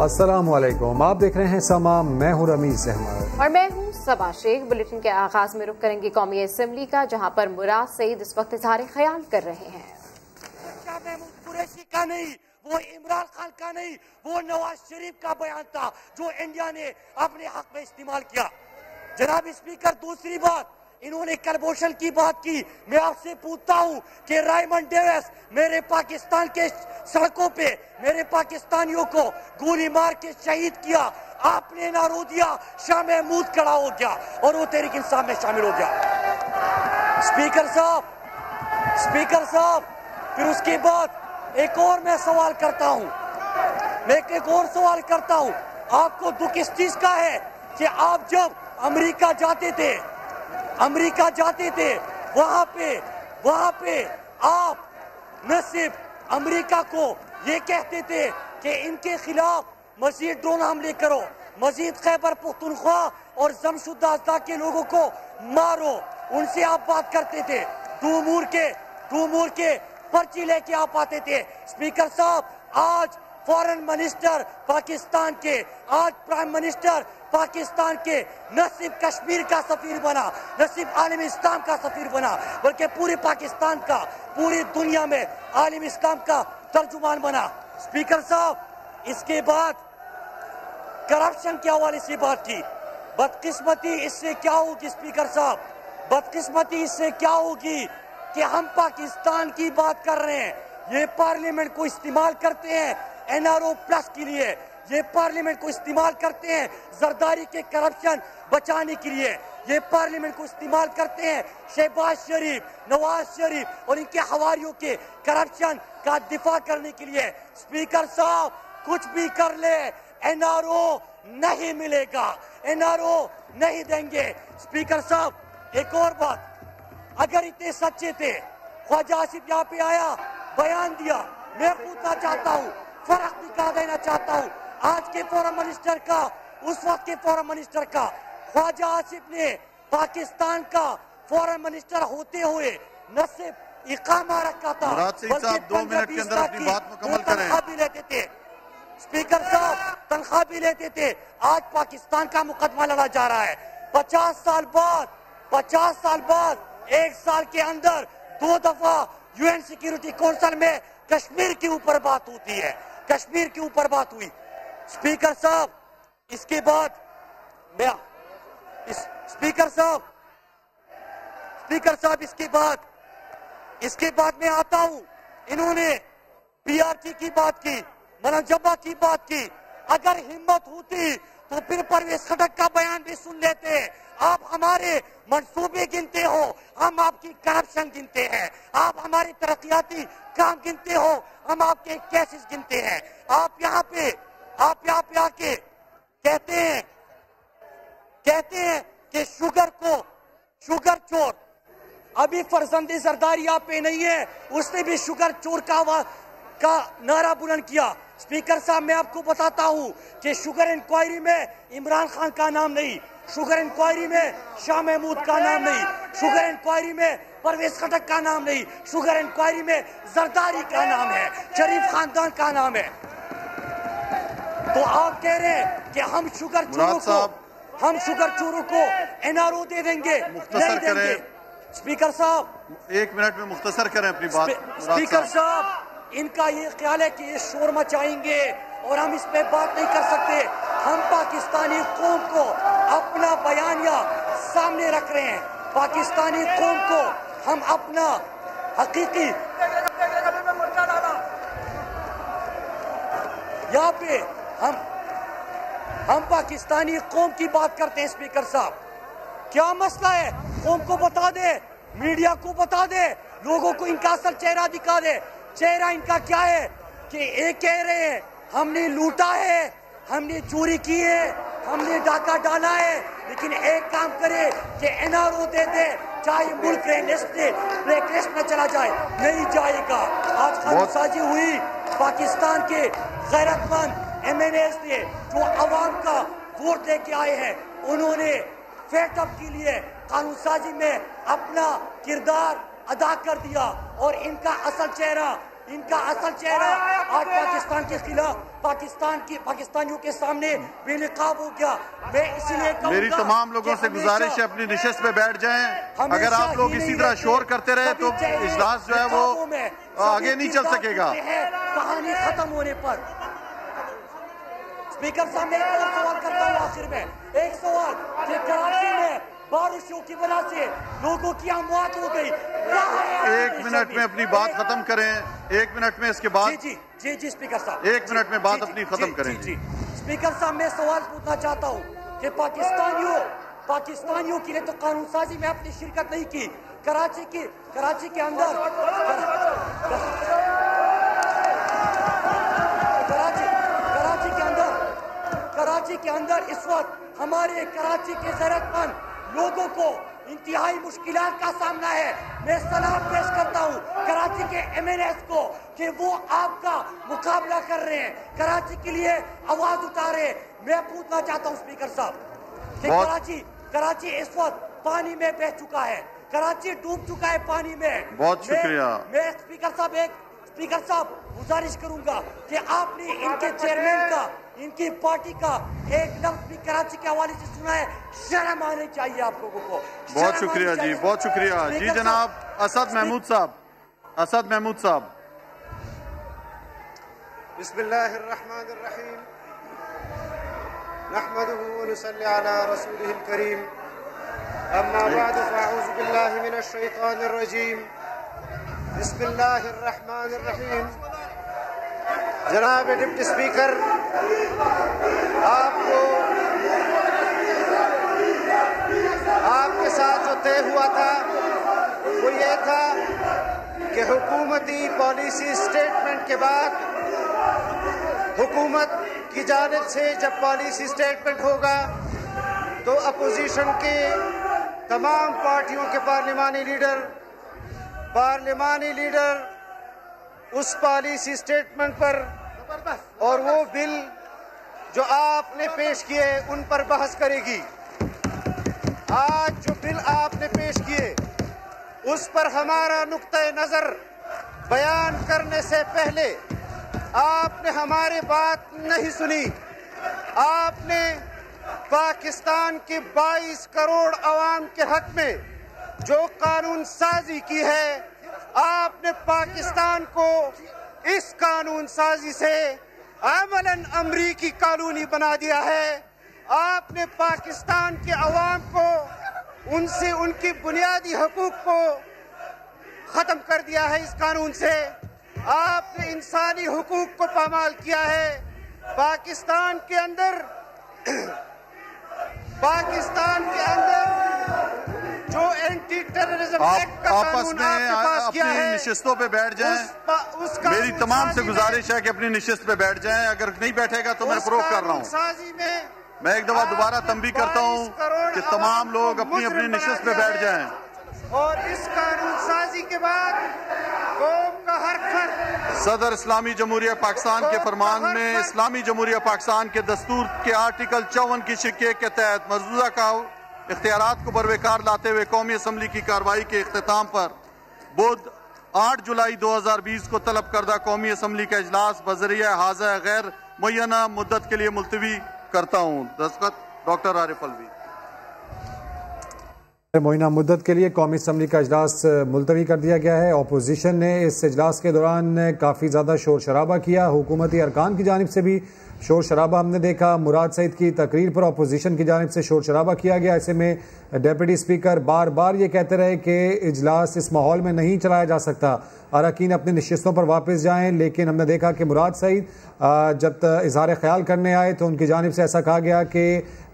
السلام علیکم، آپ دیکھ رہے ہیں سما، میں ہوں رمیز احمد اور میں ہوں صبا شیخ۔ بلیٹن کے آغاز میں رخ کریں گے قومی اسمبلی کا، جہاں پر مراد سعید اس وقت اظہار خیال کر رہے ہیں۔ شاہ محمود قریشی کا نہیں، وہ عمران خان کا نہیں، وہ نواز شریف کا بیان تھا جو انڈیا نے اپنے حق میں استعمال کیا۔ جناب اسپیکر، دوسری بات، انہوں نے کلبھوشن کی بات کی۔ میں آپ سے پوچھتا ہوں کہ رائمنڈ ڈیوس میرے پاکستان کے سڑکوں پہ میرے پاکستانیوں کو گولی مار کے شہید کیا، آپ نے نہ رو دیا، شاہ محمود کھڑا ہو گیا اور وہ تحریک انصاف میں شامل ہو گیا۔ اسپیکر صاحب، پھر اس کے بعد ایک اور میں سوال کرتا ہوں، آپ کو دکھ اس چیز کا ہے کہ آپ جب امریکہ جاتے تھے وہاں پہ آپ نہ صرف امریکہ کو یہ کہتے تھے کہ ان کے خلاف مزید ڈرون حملے کرو، مزید خیبر پختونخوا اور جمشیدہ اضلاع کے لوگوں کو مارو، ان سے آپ بات کرتے تھے، ٹو مور کے پرچی لے کے آپ آتے تھے۔ اسپیکر صاحب، آج فارن منسٹر پاکستان کے، آج پرائم منسٹر پاکستان کے نہ صرف کشمیر کا سفیر بنا، نہ صرف عالم اسلام کا سفیر بنا، بلکہ پورے پاکستان کا، پوری دنیا میں عالم اسلام کا ترجمان بنا۔ اسپیکر صاحب، اس کے بعد کرپشن کے حوالے سے بات کی۔ بدقسمتی اس سے کیا ہوگی اسپیکر صاحب، بدقسمتی اس سے کیا ہوگی کہ ہم پاکستان کی بات کر رہے ہیں، یہ پارلیمنٹ کو استعمال کرتے ہیں NRO پلس کے لیے، یہ پارلیمنٹ کو استعمال کرتے ہیں زرداری کے کرپشن بچانے کے لیے، یہ پارلیمنٹ کو استعمال کرتے ہیں شہباز شریف، نواز شریف اور ان کے حواریوں کے کرپشن کا دفاع کرنے کے لیے۔ اسپیکر صاحب، کچھ بھی کر لے NRO نہیں ملے گا، NRO نہیں دیں گے۔ اسپیکر صاحب، ایک اور بات، اگر اتنے سچے تھے، خواجہ آصف یہاں پہ آیا، بیان دیا، میں پوچھنا چاہتا ہوں، فرق دکھا دینا چاہتا ہوں آج کے فورن منسٹر کا، اس وقت کے فورن منسٹر کا۔ خواجہ آصف نے پاکستان کا فورن منسٹر ہوتے ہوئے نہ صرف اقامہ رکھا تھا بلکہ 2 منٹ کے اندر اپنی بات مکمل کریں۔ تنخواہ بھی لیتے تھے اسپیکر صاحب، تنخواہ بھی لیتے تھے۔ آج پاکستان کا مقدمہ لڑا جا رہا ہے، 50 سال بعد 1 سال کے اندر 2 دفعہ UN سیکیورٹی کونسل میں کشمیر کے اوپر بات ہوتی ہے، کشمیر کے اوپر بات ہوئی۔ اسپیکر صاحب، اس کے بعد اس کے بعد میں آتا ہوں، انہوں نے PRT کی بات کی، منجمہ کی بات کی۔ اگر ہمت ہوتی تو پھر پرویز خٹک کا بیان بھی سن لیتے۔ آپ ہمارے منصوبے گنتے ہو، ہم آپ کی کرپشن گنتے ہیں، آپ ہماری ترقیاتی کام گنتے ہو، ہم آپ کے کیسز گنتے ہیں۔ آپ یہاں پہ آ کے کہتے ہیں کہ شوگر چور، ابھی فرزند زرداری آپ پہ نہیں ہے، اس نے بھی شوگر چور کا نعرہ بلند کیا۔ اسپیکر صاحب، میں آپ کو بتاتا ہوں کہ شوگر انکوائری میں عمران خان کا نام نہیں، شوگر انکوائری میں شاہ محمود کا نام نہیں، شوگر انکوائری میں پرویز خٹک کا نام نہیں، شوگر انکوائری میں زرداری کا نام ہے، شریف خاندان کا نام ہے۔ تو آپ کہہ رہے ہیں کہ ہم شوگر چوروں کو NRO دے دیں گے، نہیں دیں گے۔ اسپیکر صاحب، 1 منٹ میں مختصر کریں اپنی بات۔ اسپیکر صاحب، ان کا یہ خیال ہے کہ یہ شور مچائیں گے اور ہم اس پہ بات نہیں کر سکتے۔ ہم پاکستانی قوم کو اپنا بیانیہ سامنے رکھ رہے ہیں، پاکستانی قوم کو ہم اپنا حقیقی یہاں پہ ہم پاکستانی قوم کی بات کرتے ہیں۔ اسپیکر صاحب، کیا مسئلہ ہے؟ قوم کو بتا دے، میڈیا کو بتا دے، لوگوں کو ان کا اصل چہرہ دکھا دے۔ چہرہ ان کا کیا ہے کہ ایک کہہ رہے ہیں ہم نے لوٹا ہے، ہم نے چوری کی ہے، ہم نے ڈاکہ ڈالا ہے، لیکن ایک کام کرے کہ NRO دے دے، چاہے ملک بلیک لسٹ میں چلا جائے، نہیں جائے گا۔ آج قانون سازی ہوئی، پاکستان کے غیرت مند MNAs نے جو عوام کا ووٹ دے کے آئے ہیں، انہوں نے فیٹ اپ کے لیے قانون سازی میں اپنا کردار ادا کر دیا اور ان کا اصل چہرہ इनका असल चेहरा आज पाकिस्तान के खिलाफ पाकिस्तानियों के सामने बेनकाब हो गया। मैं इसलिए मेरी तमाम लोगों से गुजारिश है अपनी नशिस्त पे बैठ जाएं। अगर आप लोग इसी तरह शोर करते रहे तो इजलास जो है वो आगे नहीं चल सकेगा। कहानी खत्म होने पर स्पीकर साहब मैं एक और सवाल करता हूँ आखिर में, एक सवाल कि कराची में बारिशों की वजह से लोगों की अमवात हो गई। 1 मिनट में अपनी बात खत्म करें, 1 मिनट में इसके बाद जी स्पीकर साहब 1 मिनट में बात अपनी खत्म करें। जी स्पीकर साहब मैं सवाल पूछना चाहता हूँ कि पाकिस्तानियों के लिए तो कानून साजी में आपने शिरकत नहीं की। कराची के अंदर इस वक्त हमारे कराची के जरूरतमंद लोगों को इंतहाई मुश्किलात का सामना है। मैं सलाम पेश करता हूँ कराची के MNS को कि वो आपका मुकाबला कर रहे हैं, कराची के लिए आवाज उठा रहे हैं। मैं पूछना चाहता हूँ स्पीकर साहब कि कराची इस वक्त पानी में बह चुका है, कराची डूब चुका है पानी में। बहुत शुक्रिया। मैं स्पीकर साहब गुजारिश करूंगा कि आपने इनके चेयरमैन का, इनकी पार्टी का एक लफ्ज भी कराची के हवाले से सुना है। शर्म आनी चाहिए आप लोगों को। बहुत शुक्रिया जी, बहुत शुक्रिया जी। जनाब असद महमूद साहब। बिस्मिल्लाहिर्रहमानिर्रहीम नहमदुहु व नुसल्ली अला रसूलिहिल करीम अम्मा बाद फअऊज़ु बिल्लाहि मिनश शैतानिर रजीम बिस्मिल्लाहिर्रहमानिर्रहीम। जनाब डिप्टी स्पीकर, आपके साथ जो तय हुआ था वो ये था कि हुकूमती पॉलिसी स्टेटमेंट के बाद हुकूमत की जानिब से जब पॉलिसी स्टेटमेंट होगा तो अपोजिशन के तमाम पार्टियों के पार्लिमानी लीडर उस पॉलिसी स्टेटमेंट पर और वो बिल जो आपने पेश किए उन पर बहस करेगी। आज जो बिल आपने पेश किए उस पर हमारा नुक्ता नज़र बयान करने से पहले आपने हमारी बात नहीं सुनी। आपने पाकिस्तान के 22 करोड़ अवाम के हक में जो कानून साजी की है, आपने पाकिस्तान को इस कानून साजी से अमलन अमरीकी कानूनी बना दिया है। आपने पाकिस्तान के अवाम को उनसे उनकी बुनियादी हकूक को ख़त्म कर दिया है इस कानून से। आपने इंसानी हुकूक को पामाल किया है। पाकिस्तान के अंदर जो एंटी टेररिज्म एक्ट का कानून आपने पास किया है, अपनी निशिस्तों पे बैठ जाएं। मेरी तमाम से गुजारिश है कि अपनी निशिस्त पे बैठ जाएं। अगर नहीं बैठेगा तो मैं प्रोव कर रहा हूँ। मैं एक दफा दोबारा तंबीह करता हूँ कि तमाम लोग अपनी अपनी निशिस्त पे बैठ जाएं। और इस कानून साजी के बाद कौम का हर फर्द सदर इस्लामी जमहूरिया पाकिस्तान के फरमान में इस्लामी जमहूरिया पाकिस्तान के दस्तूर के आर्टिकल 54 की शिक्के के तहत मौजूदा का इख्तियारात को बरवेकार लाते हुए कौमी असम्बली की कार्रवाई के इख्तिताम पर बुध 8 जुलाई 2020 को तलब करदा कौमी असम्बली का इजलास बजरिया हाज़ा गैर मुय्यना मुद्दत के लिए मुलतवी करता हूँ। दस्तखत डॉक्टर आरिफ अलवी। मुय्यना मुद्दत के लिए कौमी असम्बली का इजलास मुलतवी कर दिया गया है। अपोजिशन ने इस इजलास के दौरान काफ़ी ज़्यादा शोर शराबा किया। हुकूमती अरकान की जानिब से भी शोर शराबा हमने देखा। मुराद सईद की तकरीर पर अपोजिशन की जानिब से शोर शराबा किया गया। ऐसे में डिप्टी स्पीकर बार बार ये कहते रहे कि इजलास इस माहौल में नहीं चलाया जा सकता, अरकान अपनी नशिस्तों पर वापस जाएं। लेकिन हमने देखा कि मुराद सईद जब इजहार ख्याल करने आए तो उनकी जानिब से ऐसा कहा गया कि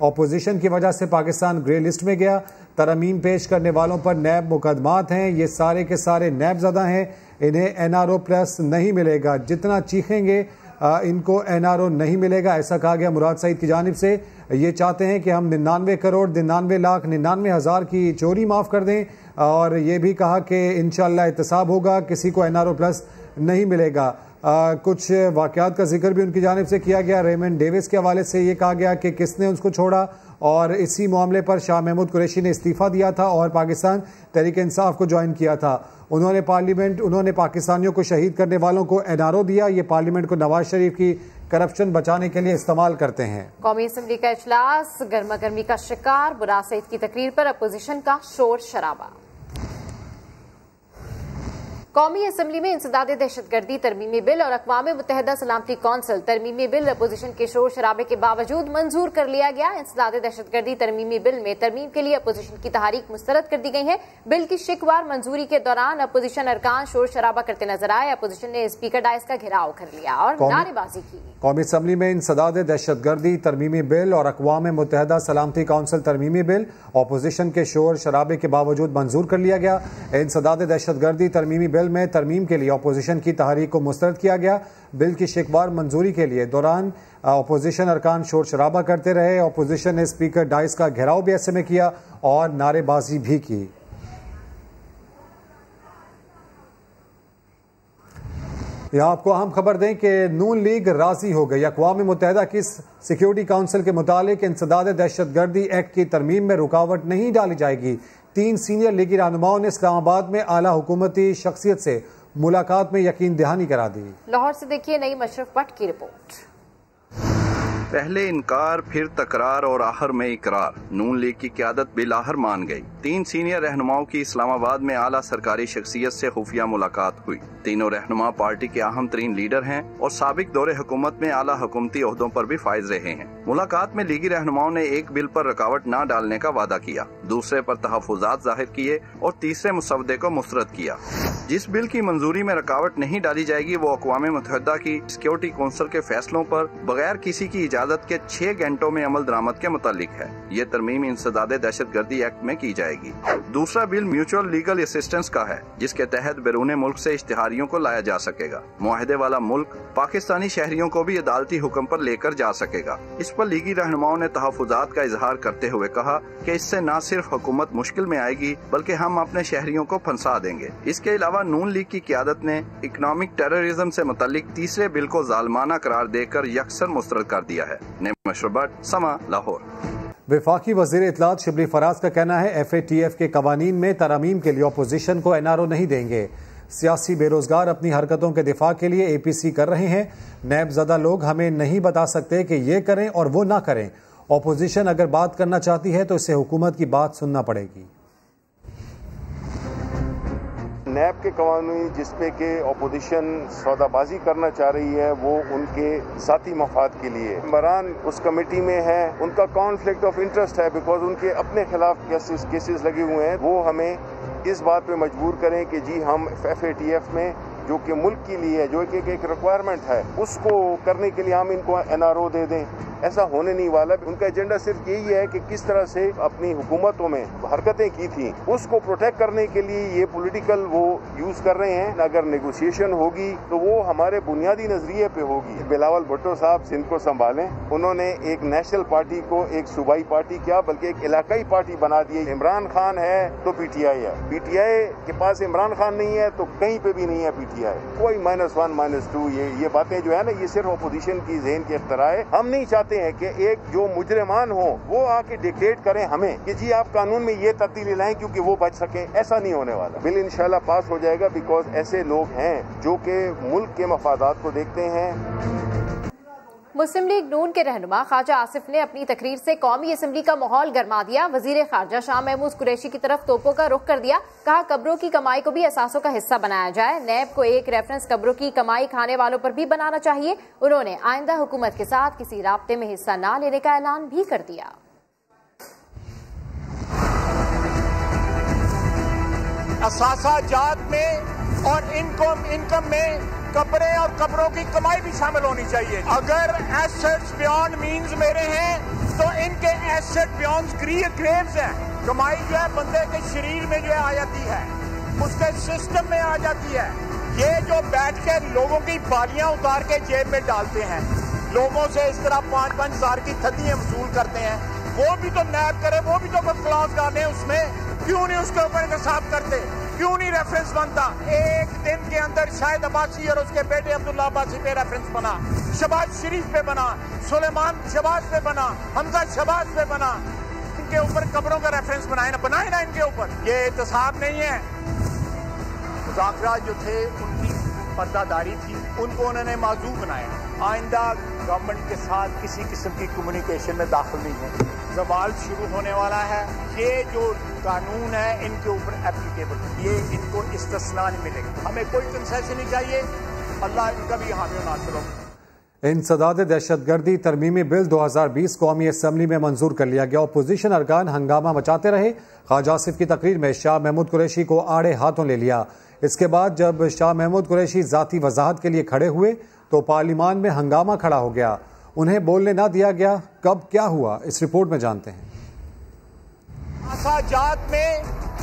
अपोजिशन की वजह से पाकिस्तान ग्रे लिस्ट में गया। तरमीम पेश करने वालों पर नैब मुकदमात हैं, ये सारे के सारे नैब ज़दा हैं, इन्हें NRO प्लस नहीं मिलेगा। जितना चीखेंगे इनको NRO नहीं मिलेगा, ऐसा कहा गया मुराद सईद की जानिब से। ये चाहते हैं कि हम 99 करोड़ 99 लाख 99 हज़ार की चोरी माफ़ कर दें और ये भी कहा कि इंशाअल्लाह एहतसाब होगा, किसी को NRO प्लस नहीं मिलेगा। कुछ वाक़यात का जिक्र भी उनकी जानिब से किया गया। रेमंड डेविस के हवाले से ये कहा गया कि किसने उसको छोड़ा اور اسی معاملے پر شاہ محمود قریشی نے استعفیٰ دیا تھا اور پاکستان تحریک انصاف کو جوائن کیا تھا۔ انہوں نے پاکستانیوں کو شہید کرنے والوں کو NRO دیا۔ یہ پارلیمنٹ کو نواز شریف کی کرپشن بچانے کے لیے استعمال کرتے ہیں۔ قومی اسمبلی کا اجلاس گرما گرمی کا شکار، مراد سعید کی تقریر پر اپوزیشن کا شور شرابہ۔ قومی اسمبلی میں انسداد دہشت گردی ترمیمی بل اور اقوام متحدہ سلامتی کونسل ترمیمی بل اپوزیشن کے شور شرابے کے باوجود منظور کر لیا گیا۔ انسداد دہشت گردی ترمیمی بل میں ترمیم کے لیے اپوزیشن کی تحریک مسترد کر دی گئی ہے۔ بل کی شکوار منظوری کے دوران اپوزیشن ارکان شور شرابہ کرتے نظر آئے۔ اپوزیشن نے اسپیکر ڈائس کا گھیراؤ کر لیا اور نعرے بازی کی۔ قومی اسمبلی میں انسداد دہشت گردی ترمیمی بل اور اقوام متحدہ سلامتی کونسل ترمیمی بل اپوزیشن کے شور شرابے کے باوجود منظور کر لیا گیا۔ انسداد دہشت گردی ترمیمی بل میں ترمیم کے لیے اپوزیشن کی تحریک کو مسترد کیا گیا۔ بل کی شکوار منظوری کے لیے دوران اپوزیشن ارکان شور شرابہ کرتے رہے۔ اپوزیشن نے اسپیکر ڈائس کا گھیراؤ بھی ایسے میں کیا اور نعرے بازی بھی کی۔ یہاں آپ کو اہم خبر دیں کہ نون لیگ راضی ہو گئی۔ اقوام متحدہ کی سیکیورٹی کونسل کے متعلق انسداد دہشت گردی ایکٹ کی ترمیم میں رکاوٹ نہیں ڈالی جائے گی۔ 3 سینئر لیگی رہنماؤں نے اسلام آباد میں اعلیٰ حکومتی شخصیت سے ملاقات میں یقین دہانی کرا دی۔ لاہور سے دیکھیے نئی مشرف بٹ کی رپورٹ۔ پہلے انکار، پھر تکرار اور آخر میں اقرار، نون لیگ کی قیادت بالآخر مان گئی۔ 3 سینئر رہنماؤں کی اسلام آباد میں اعلیٰ سرکاری شخصیت سے خفیہ ملاقات ہوئی۔ تینوں رہنما پارٹی کے اہم ترین لیڈر ہیں اور سابق دور حکومت میں اعلیٰ حکومتی عہدوں پر بھی فائز رہے ہیں۔ ملاقات میں لیگی رہنماؤں نے ایک بل پر رکاوٹ نہ ڈالنے کا وعدہ کیا، دوسرے پر تحفظات ظاہر کیے اور تیسرے مسودے کو مسترد کیا۔ جس بل کی منظوری میں رکاوٹ نہیں ڈالی جائے گی وہ اقوام متحدہ کی سیکیورٹی کونسل کے فیصلوں پر بغیر کسی کی اجازت کے 6 گھنٹوں میں عمل درآمد کے متعلق ہے۔ یہ ترمیم انسداد دہشت گردی ایکٹ میں کی جائے گی۔ دوسرا بل میوچل لیگل اسسٹنس کا ہے، جس کے تحت بیرون ملک سے اشتہاریوں کو لایا جا سکے گا۔ معاہدے والا ملک پاکستانی شہریوں کو بھی عدالتی حکم پر لے کر جا سکے گا۔ اس پر لیگی رہنماؤں نے تحفظات کا اظہار کرتے ہوئے کہا کہ اس سے نہ صرف حکومت مشکل میں آئے گی بلکہ ہم اپنے شہریوں کو پھنسا دیں گے۔ اس کے علاوہ نون لیگ کی قیادت نے اکنامک ٹیررزم سے متعلق تیسرے بل کو ظالمانہ قرار دے کر یکسر مسترد کر دیا ہے۔ مشربت سما لاہور۔ وفاقی وزیر اطلاعات شبلی فراز کا کہنا ہے FATF کے قوانین میں ترامیم کے لیے اپوزیشن کو NRO نہیں دیں گے۔ سیاسی بے روزگار اپنی حرکتوں کے دفاع کے لیے APC کر رہے ہیں۔ نیب زدہ لوگ ہمیں نہیں بتا سکتے کہ یہ کریں اور وہ نہ کریں۔ اپوزیشن اگر بات کرنا چاہتی ہے تو اسے حکومت کی بات سننا پڑے گی۔ نیب کے قوانین جس پہ کہ اپوزیشن سودا بازی کرنا چاہ رہی ہے وہ ان کے ذاتی مفاد کے لیے ممبران اس کمیٹی میں ہے، ان کا کانفلکٹ آف انٹرسٹ ہے بیکاز ان کے اپنے خلاف کیسز لگے ہوئے ہیں۔ وہ ہمیں اس بات پہ مجبور کریں کہ جی ہم FATF میں جو کہ ملک کے لیے جو کہ ایک ریکوائرمنٹ ہے اس کو کرنے کے لیے ہم ان کو NRO دے دیں۔ ایسا ہونے نہیں والا۔ ان کا ایجنڈا صرف یہی ہے کہ کس طرح سے اپنی حکومتوں میں حرکتیں کی تھیں اس کو پروٹیکٹ کرنے کے لیے یہ پولیٹیکل وہ یوز کر رہے ہیں۔ اگر نیگوسیشن ہوگی تو وہ ہمارے بنیادی نظریے پہ ہوگی۔ بلاول بھٹو صاحب سندھ کو سنبھالیں، انہوں نے ایک نیشنل پارٹی کو ایک صوبائی پارٹی کیا بلکہ ایک علاقائی پارٹی بنا دی۔ عمران خان ہے تو PTI ہے، PTI کے پاس عمران خان نہیں ہے تو کہیں پہ بھی نہیں ہے PTI۔ کوئی -1 -2 یہ باتیں جو ہے نا یہ صرف اپوزیشن کی ذہن کی اختراع ہے۔ ہم نہیں چاہتے ہیں کہ ایک جو مجرمان ہو وہ آ کے ڈکٹیٹ کریں ہمیں کہ جی آپ قانون میں یہ تبدیلی لائیں کیونکہ وہ بچ سکیں۔ ایسا نہیں ہونے والا۔ بل انشاءاللہ پاس ہو جائے گا بیکاز ایسے لوگ ہیں جو کہ ملک کے مفادات کو دیکھتے ہیں۔ مسلم لیگ نون کے رہنما خواجہ آصف نے اپنی تقریر سے قومی اسمبلی کا ماحول گرما دیا۔ وزیر خارجہ شاہ محمود قریشی کی طرف توپوں کا رخ کر دیا، کہا قبروں کی کمائی کو بھی اثاثوں کا حصہ بنایا جائے۔ نیب کو ایک ریفرنس قبروں کی کمائی کھانے والوں پر بھی بنانا چاہیے۔ انہوں نے آئندہ حکومت کے ساتھ کسی رابطے میں حصہ نہ لینے کا اعلان بھی کر دیا۔ اثاثہ جات میں اور انکم میں قبریں اور قبروں کی کمائی بھی شامل ہونی چاہیے۔ اگر ایسٹس بیونڈ مینز میرے ہیں تو ان کے ایسٹ بیونڈ گریوز ہیں۔ کمائی جو ہے بندے کے شریر میں جو ہے آ جاتی ہے، اس کے سسٹم میں آ جاتی ہے۔ یہ جو بیٹھ کے لوگوں کی بالیاں اتار کے جیب میں ڈالتے ہیں، لوگوں سے اس طرح 5-5 ہزار کی تھدیاں وصول کرتے ہیں، وہ بھی تو نیب کرے، وہ بھی تو کلاس ڈالے اس میں۔ کیوں نہیں اس کے اوپر انصاف کرتے؟ क्यों नहीं रेफरेंस बनता? एक दिन के अंदर शाहिद अब्बासी और उसके बेटे अब्दुल्ला अब्बासी पे रेफरेंस बना, शहबाज शरीफ पे बना, सुलेमान शहबाज पे बना, हमजा शहबाज पे बना। इनके ऊपर कब्रों का रेफरेंस बनाए ना इनके ऊपर। ये एहतसाब नहीं है। मुज़ाकरात जो थे उनकी पर्दादारी थी, उनको उन्होंने माजूर बनाया। आइंदा गवर्नमेंट के साथ किसी किस्म की कम्युनिकेशन में दाखिल नहीं है। जवाल शुरू होने वाला है। ये जो कानून है इनके ऊपर एप्लीकेबल, ये इनको इस्तिस्ना नहीं मिलेगा। हमें कोई कंसेशन नहीं चाहिए। अल्लाह इनका भी हामी नासिर हो। इंसदाद दहशतगर्दी तरमीमी बिल 2020 कौमी असम्बली में मंजूर कर लिया गया। अपोजिशन अरकान हंगामा मचाते रहे। ख्वाजा आसिफ की तकरीर में शाह महमूद कुरैशी को आड़े हाथों ले लिया। इसके बाद जब शाह महमूद कुरैशी जाती वजाहत के लिए खड़े हुए तो पार्लिमान में हंगामा खड़ा हो गया। उन्हें बोलने ना दिया गया। कब क्या हुआ, इस रिपोर्ट में जानते हैं। जात में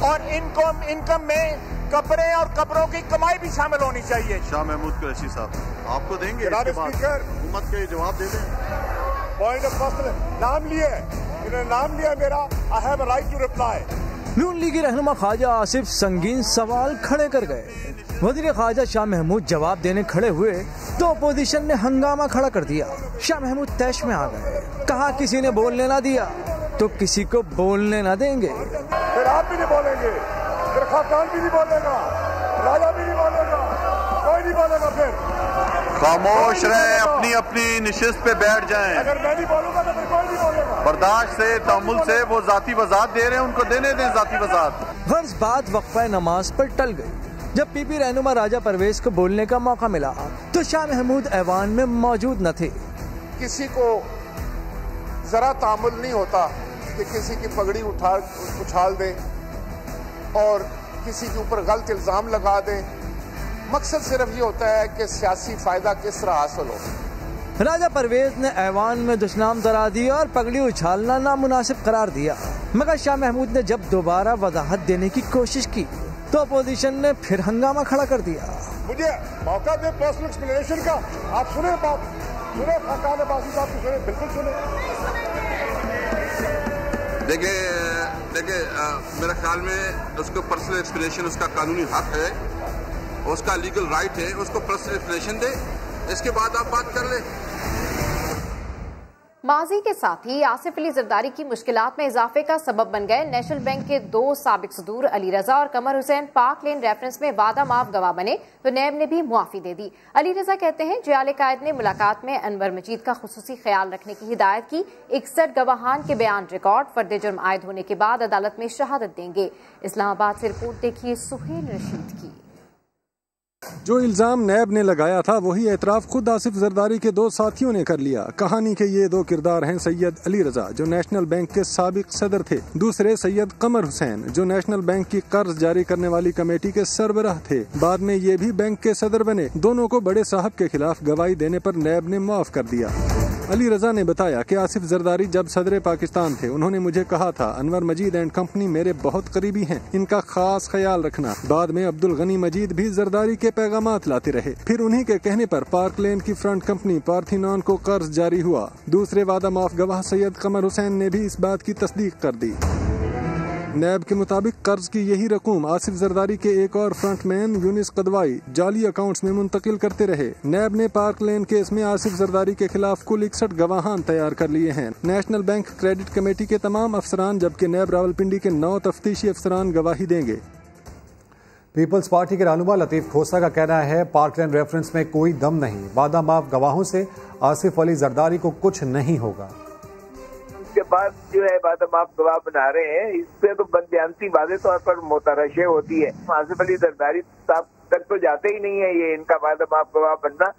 और इनकम में कब्रें और कब्रों की कमाई भी शामिल होनी चाहिए। शाह महमूद कुरैशी साहब आपको देंगे, हुकूमत के जवाब दे दें। पॉइंट ऑफ पर्सनल नाम लिया, इन्होंने नाम लिया मेरा, I have a right to reply. नून लीगी रहनुमा ख्वाजा आसिफ संगीन सवाल खड़े कर गए। वजीर ख्वाजा शाह महमूद जवाब देने खड़े हुए तो अपोजिशन ने हंगामा खड़ा कर दिया। शाह महमूद तैश में आ गए। कहा किसी ने बोलने ना दिया तो किसी को बोलने ना देंगे। फिर आप भी नहीं बोलेंगे, फिर खाकान भी नहीं बोलेगा, राजा भी नहीं बोलेगा, कोई नहीं बोलेगा। फिर खामोश रहे, अपनी अपनी निशिस्त पे बैठ जाएं। अगर मैं नहीं बोलूंगा तो फिर कोई नहीं बोलेगा। बर्दाश्त से, तहम्मुल से। वो जाती वजात दे रहे हैं, उनको देने दें जाती वजात। गर्ज बात वक्फा नमाज पर टल गई। जब पीपी रहनुमा राजा परवेज को बोलने का मौका मिला तो शाह महमूद ऐवान में मौजूद न थे। किसी को जरा तामुल नहीं होता कि किसी की पगड़ी उछाल दें और किसी के ऊपर गलत इल्जाम लगा दें। मकसद सिर्फ ये होता है कि सियासी फायदा किस तरह हासिल हो। राजा परवेज ने ऐवान में दुश्मनाम डरा दिया और पगड़ी उछालना नामुनासिब करार दिया। मगर शाह महमूद ने जब दोबारा वजाहत देने की कोशिश की तो अपोजिशन ने फिर हंगामा खड़ा कर दिया। मुझे मौका दे पर्सनल एक्सप्लेनेशन का। आप सुने बात, सुने खाकान अब्बासी साहब की, सुने, बिल्कुल सुने। देखिए मेरे ख्याल में उसको पर्सनल एक्सप्लेनेशन उसका कानूनी हक है, उसका लीगल राइट है, उसको पर्सनल एक्सप्लेनेशन दे, इसके बाद आप बात कर ले। माजी के साथ ही आसिफ अली जरदारी की मुश्किलात में इजाफे का सबब बन गए नेशनल बैंक के 2 साबिक सदूर अली रजा और कमर हुसैन पाक लेन रेफरेंस में वादा माफ गवाह बने तो नैब ने भी मुआफी दे दी। अली रजा कहते हैं जयाले कायद ने मुलाकात में अनवर मजीद का खुसूसी ख्याल रखने की हिदायत की। 61 गवाहान के बयान रिकॉर्ड, फर्द जुर्म आयद होने के बाद अदालत में शहादत देंगे। इस्लामाबाद से रिपोर्ट देखिए सुहेल रशीद की। जो इल्जाम नैब ने लगाया था वही एतराफ खुद आसिफ जरदारी के 2 साथियों ने कर लिया। कहानी के ये 2 किरदार हैं सैयद अली रजा जो नेशनल बैंक के साबिक सदर थे, दूसरे सैयद कमर हुसैन जो नेशनल बैंक की कर्ज जारी करने वाली कमेटी के सरबराह थे। बाद में ये भी बैंक के सदर बने। दोनों को बड़े साहब के खिलाफ गवाही देने पर नैब ने माफ कर दिया। अली रजा ने बताया कि आसिफ जरदारी जब सदर पाकिस्तान थे उन्होंने मुझे कहा था अनवर मजीद एंड कंपनी मेरे बहुत करीबी हैं, इनका खास ख्याल रखना। बाद में अब्दुल गनी मजीद भी जरदारी के पैगामात लाते रहे। फिर उन्हीं के कहने पर पार्क लेन की फ्रंट कंपनी पार्थिनॉन को कर्ज जारी हुआ। दूसरे वादा माफ गवाह सैयद कमर हुसैन ने भी इस बात की तस्दीक कर दी। नैब के मुताबिक कर्ज की यही रकूम आसिफ जरदारी के एक और फ्रंटमैन यूनिस कदवाई जाली अकाउंट्स में मुंतकिल करते रहे। नैब ने पार्क लेन केस में आसिफ जरदारी के खिलाफ कुल 61 गवाहान तैयार कर लिए हैं। नेशनल बैंक क्रेडिट कमेटी के तमाम अफसरान जबकि नैब रावलपिंडी के 9 तफ्तीशी अफसरान गवाही देंगे। पीपल्स पार्टी के रहनुमा लतीफ खोसा का कहना है पार्कलैंड रेफरेंस में कोई दम नहीं, वादा माफ गवाहों से आसिफ अली जरदारी को कुछ नहीं होगा। के बाद जो है वादा माफ गवाह बना रहे हैं, इससे तो बदयांती वादे तौर पर मोतरशे होती है। आसिफ अली जरदारी साहब तक तो जाते ही नहीं है ये इनका वादा माफ गवाह बनना।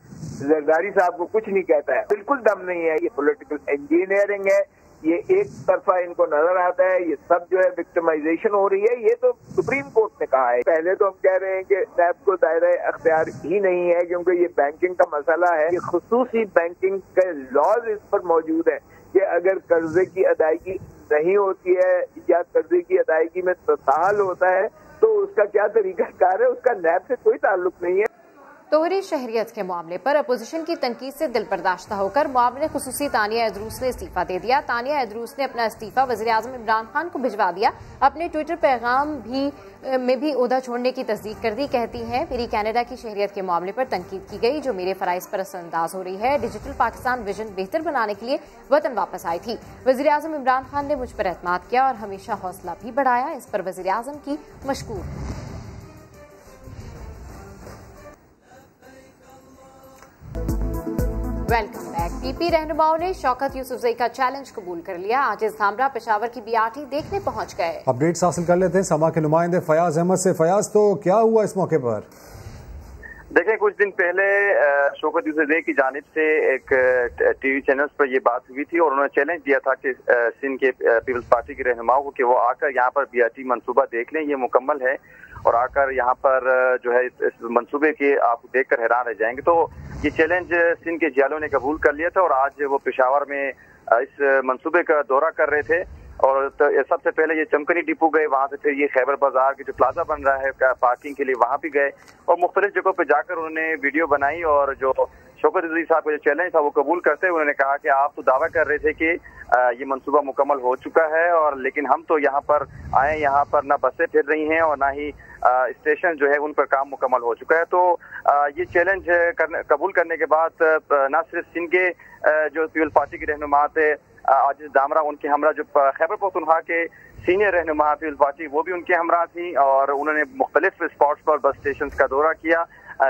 जरदारी साहब को कुछ नहीं कहता है, बिल्कुल दम नहीं है। ये पॉलिटिकल इंजीनियरिंग है, ये एक तरफा इनको नजर आता है। ये सब जो है विक्टिमाइजेशन हो रही है। ये तो सुप्रीम कोर्ट ने कहा है। पहले तो हम कह रहे हैं कि नैब को दायरा अख्तियार ही नहीं है क्योंकि ये बैंकिंग का मसला है। ये खुसूसी बैंकिंग के लॉज इस पर मौजूद है कि अगर कर्जे की अदायगी नहीं होती है या कर्जे की अदायगी में तसाहल होता है तो उसका क्या तरीका कार है, उसका नैब से कोई ताल्लुक नहीं है। तोहरी शहरियत के मामले पर अपोजिशन की तनकीद से दिल बर्दाश्त होकर मुआविन खुसूसी तानिया इदरूस ने इस्तीफा दे दिया। तानिया इदरूस ने अपना इस्तीफा वज़ीर-ए-आज़म इमरान खान को भिजवा दिया। अपने ट्विटर पैगाम में भी ओहदा छोड़ने की तस्दीक कर दी। कहती हैं, मेरी कनाडा की शहरियत के मामले पर तनकीद की गई जो मेरे फराइज पर असरअंदाज हो रही है। डिजिटल पाकिस्तान विजन बेहतर बनाने के लिए वतन वापस आई थी। वज़ीर-ए-आज़म इमरान खान ने मुझ पर एतमाद किया और हमेशा हौसला भी बढ़ाया। इस पर वज़ीर-ए-आज़म की मशकूर। Welcome back. पीपी रहनुमाओं ने शौकत यूसुफजई का चैलेंज कबूल कर लिया। आजिज धामरा पेशावर की बीआरटी देखने पहुंच गए। अपडेट्स हासिल कर लेते हैं समा के नुमाइंदे फयाज अहमद से। फयाज, तो क्या हुआ इस मौके पर? देखिए, कुछ दिन पहले शौकत यूसुफजई की जानिब से एक टीवी चैनल्स पर ये बात हुई थी और उन्होंने चैलेंज दिया था कि सिंध के पीपल्स पार्टी के रहनुमाओं को कि वो आकर यहाँ पर बीआरटी मंसूबा देख लें, ये मुकम्मल है और आकर यहाँ पर जो है इस मंसूबे के आप देखकर हैरान रह जाएंगे। तो ये चैलेंज सिंध के जियालों ने कबूल कर लिया था और आज वो पेशावर में इस मंसूबे का दौरा कर रहे थे और तो सबसे पहले ये चमकनी डिपो गए, वहाँ से फिर ये खैबर बाजार के जो प्लाजा बन रहा है पार्किंग के लिए वहाँ भी गए और मुख्तलिफ जगहों पे जाकर उन्होंने वीडियो बनाई और जो शौकत यूसुफजई साहब का जो चैलेंज था वो कबूल करते हुए उन्होंने कहा कि आप तो दावा कर रहे थे कि ये मंसूबा मुकम्मल हो चुका है और लेकिन हम तो यहाँ पर आए, यहाँ पर ना बसें फिर रही हैं और ना ही स्टेशन जो है उन पर काम मुकम्मल हो चुका है। तो ये चैलेंज कबूल करने के बाद न सिर्फ सिंध के जो पीपल्स पार्टी के रहनुमा थे आजिज धामरा, उनके हमरा जो खैबर पख्तूनख्वा के सीनियर रहनुमा पीपल्स पार्टी वो भी उनके हमरा थी और उन्होंने मुख्तलिफ स्पॉट्स पर बस स्टेशन का दौरा किया,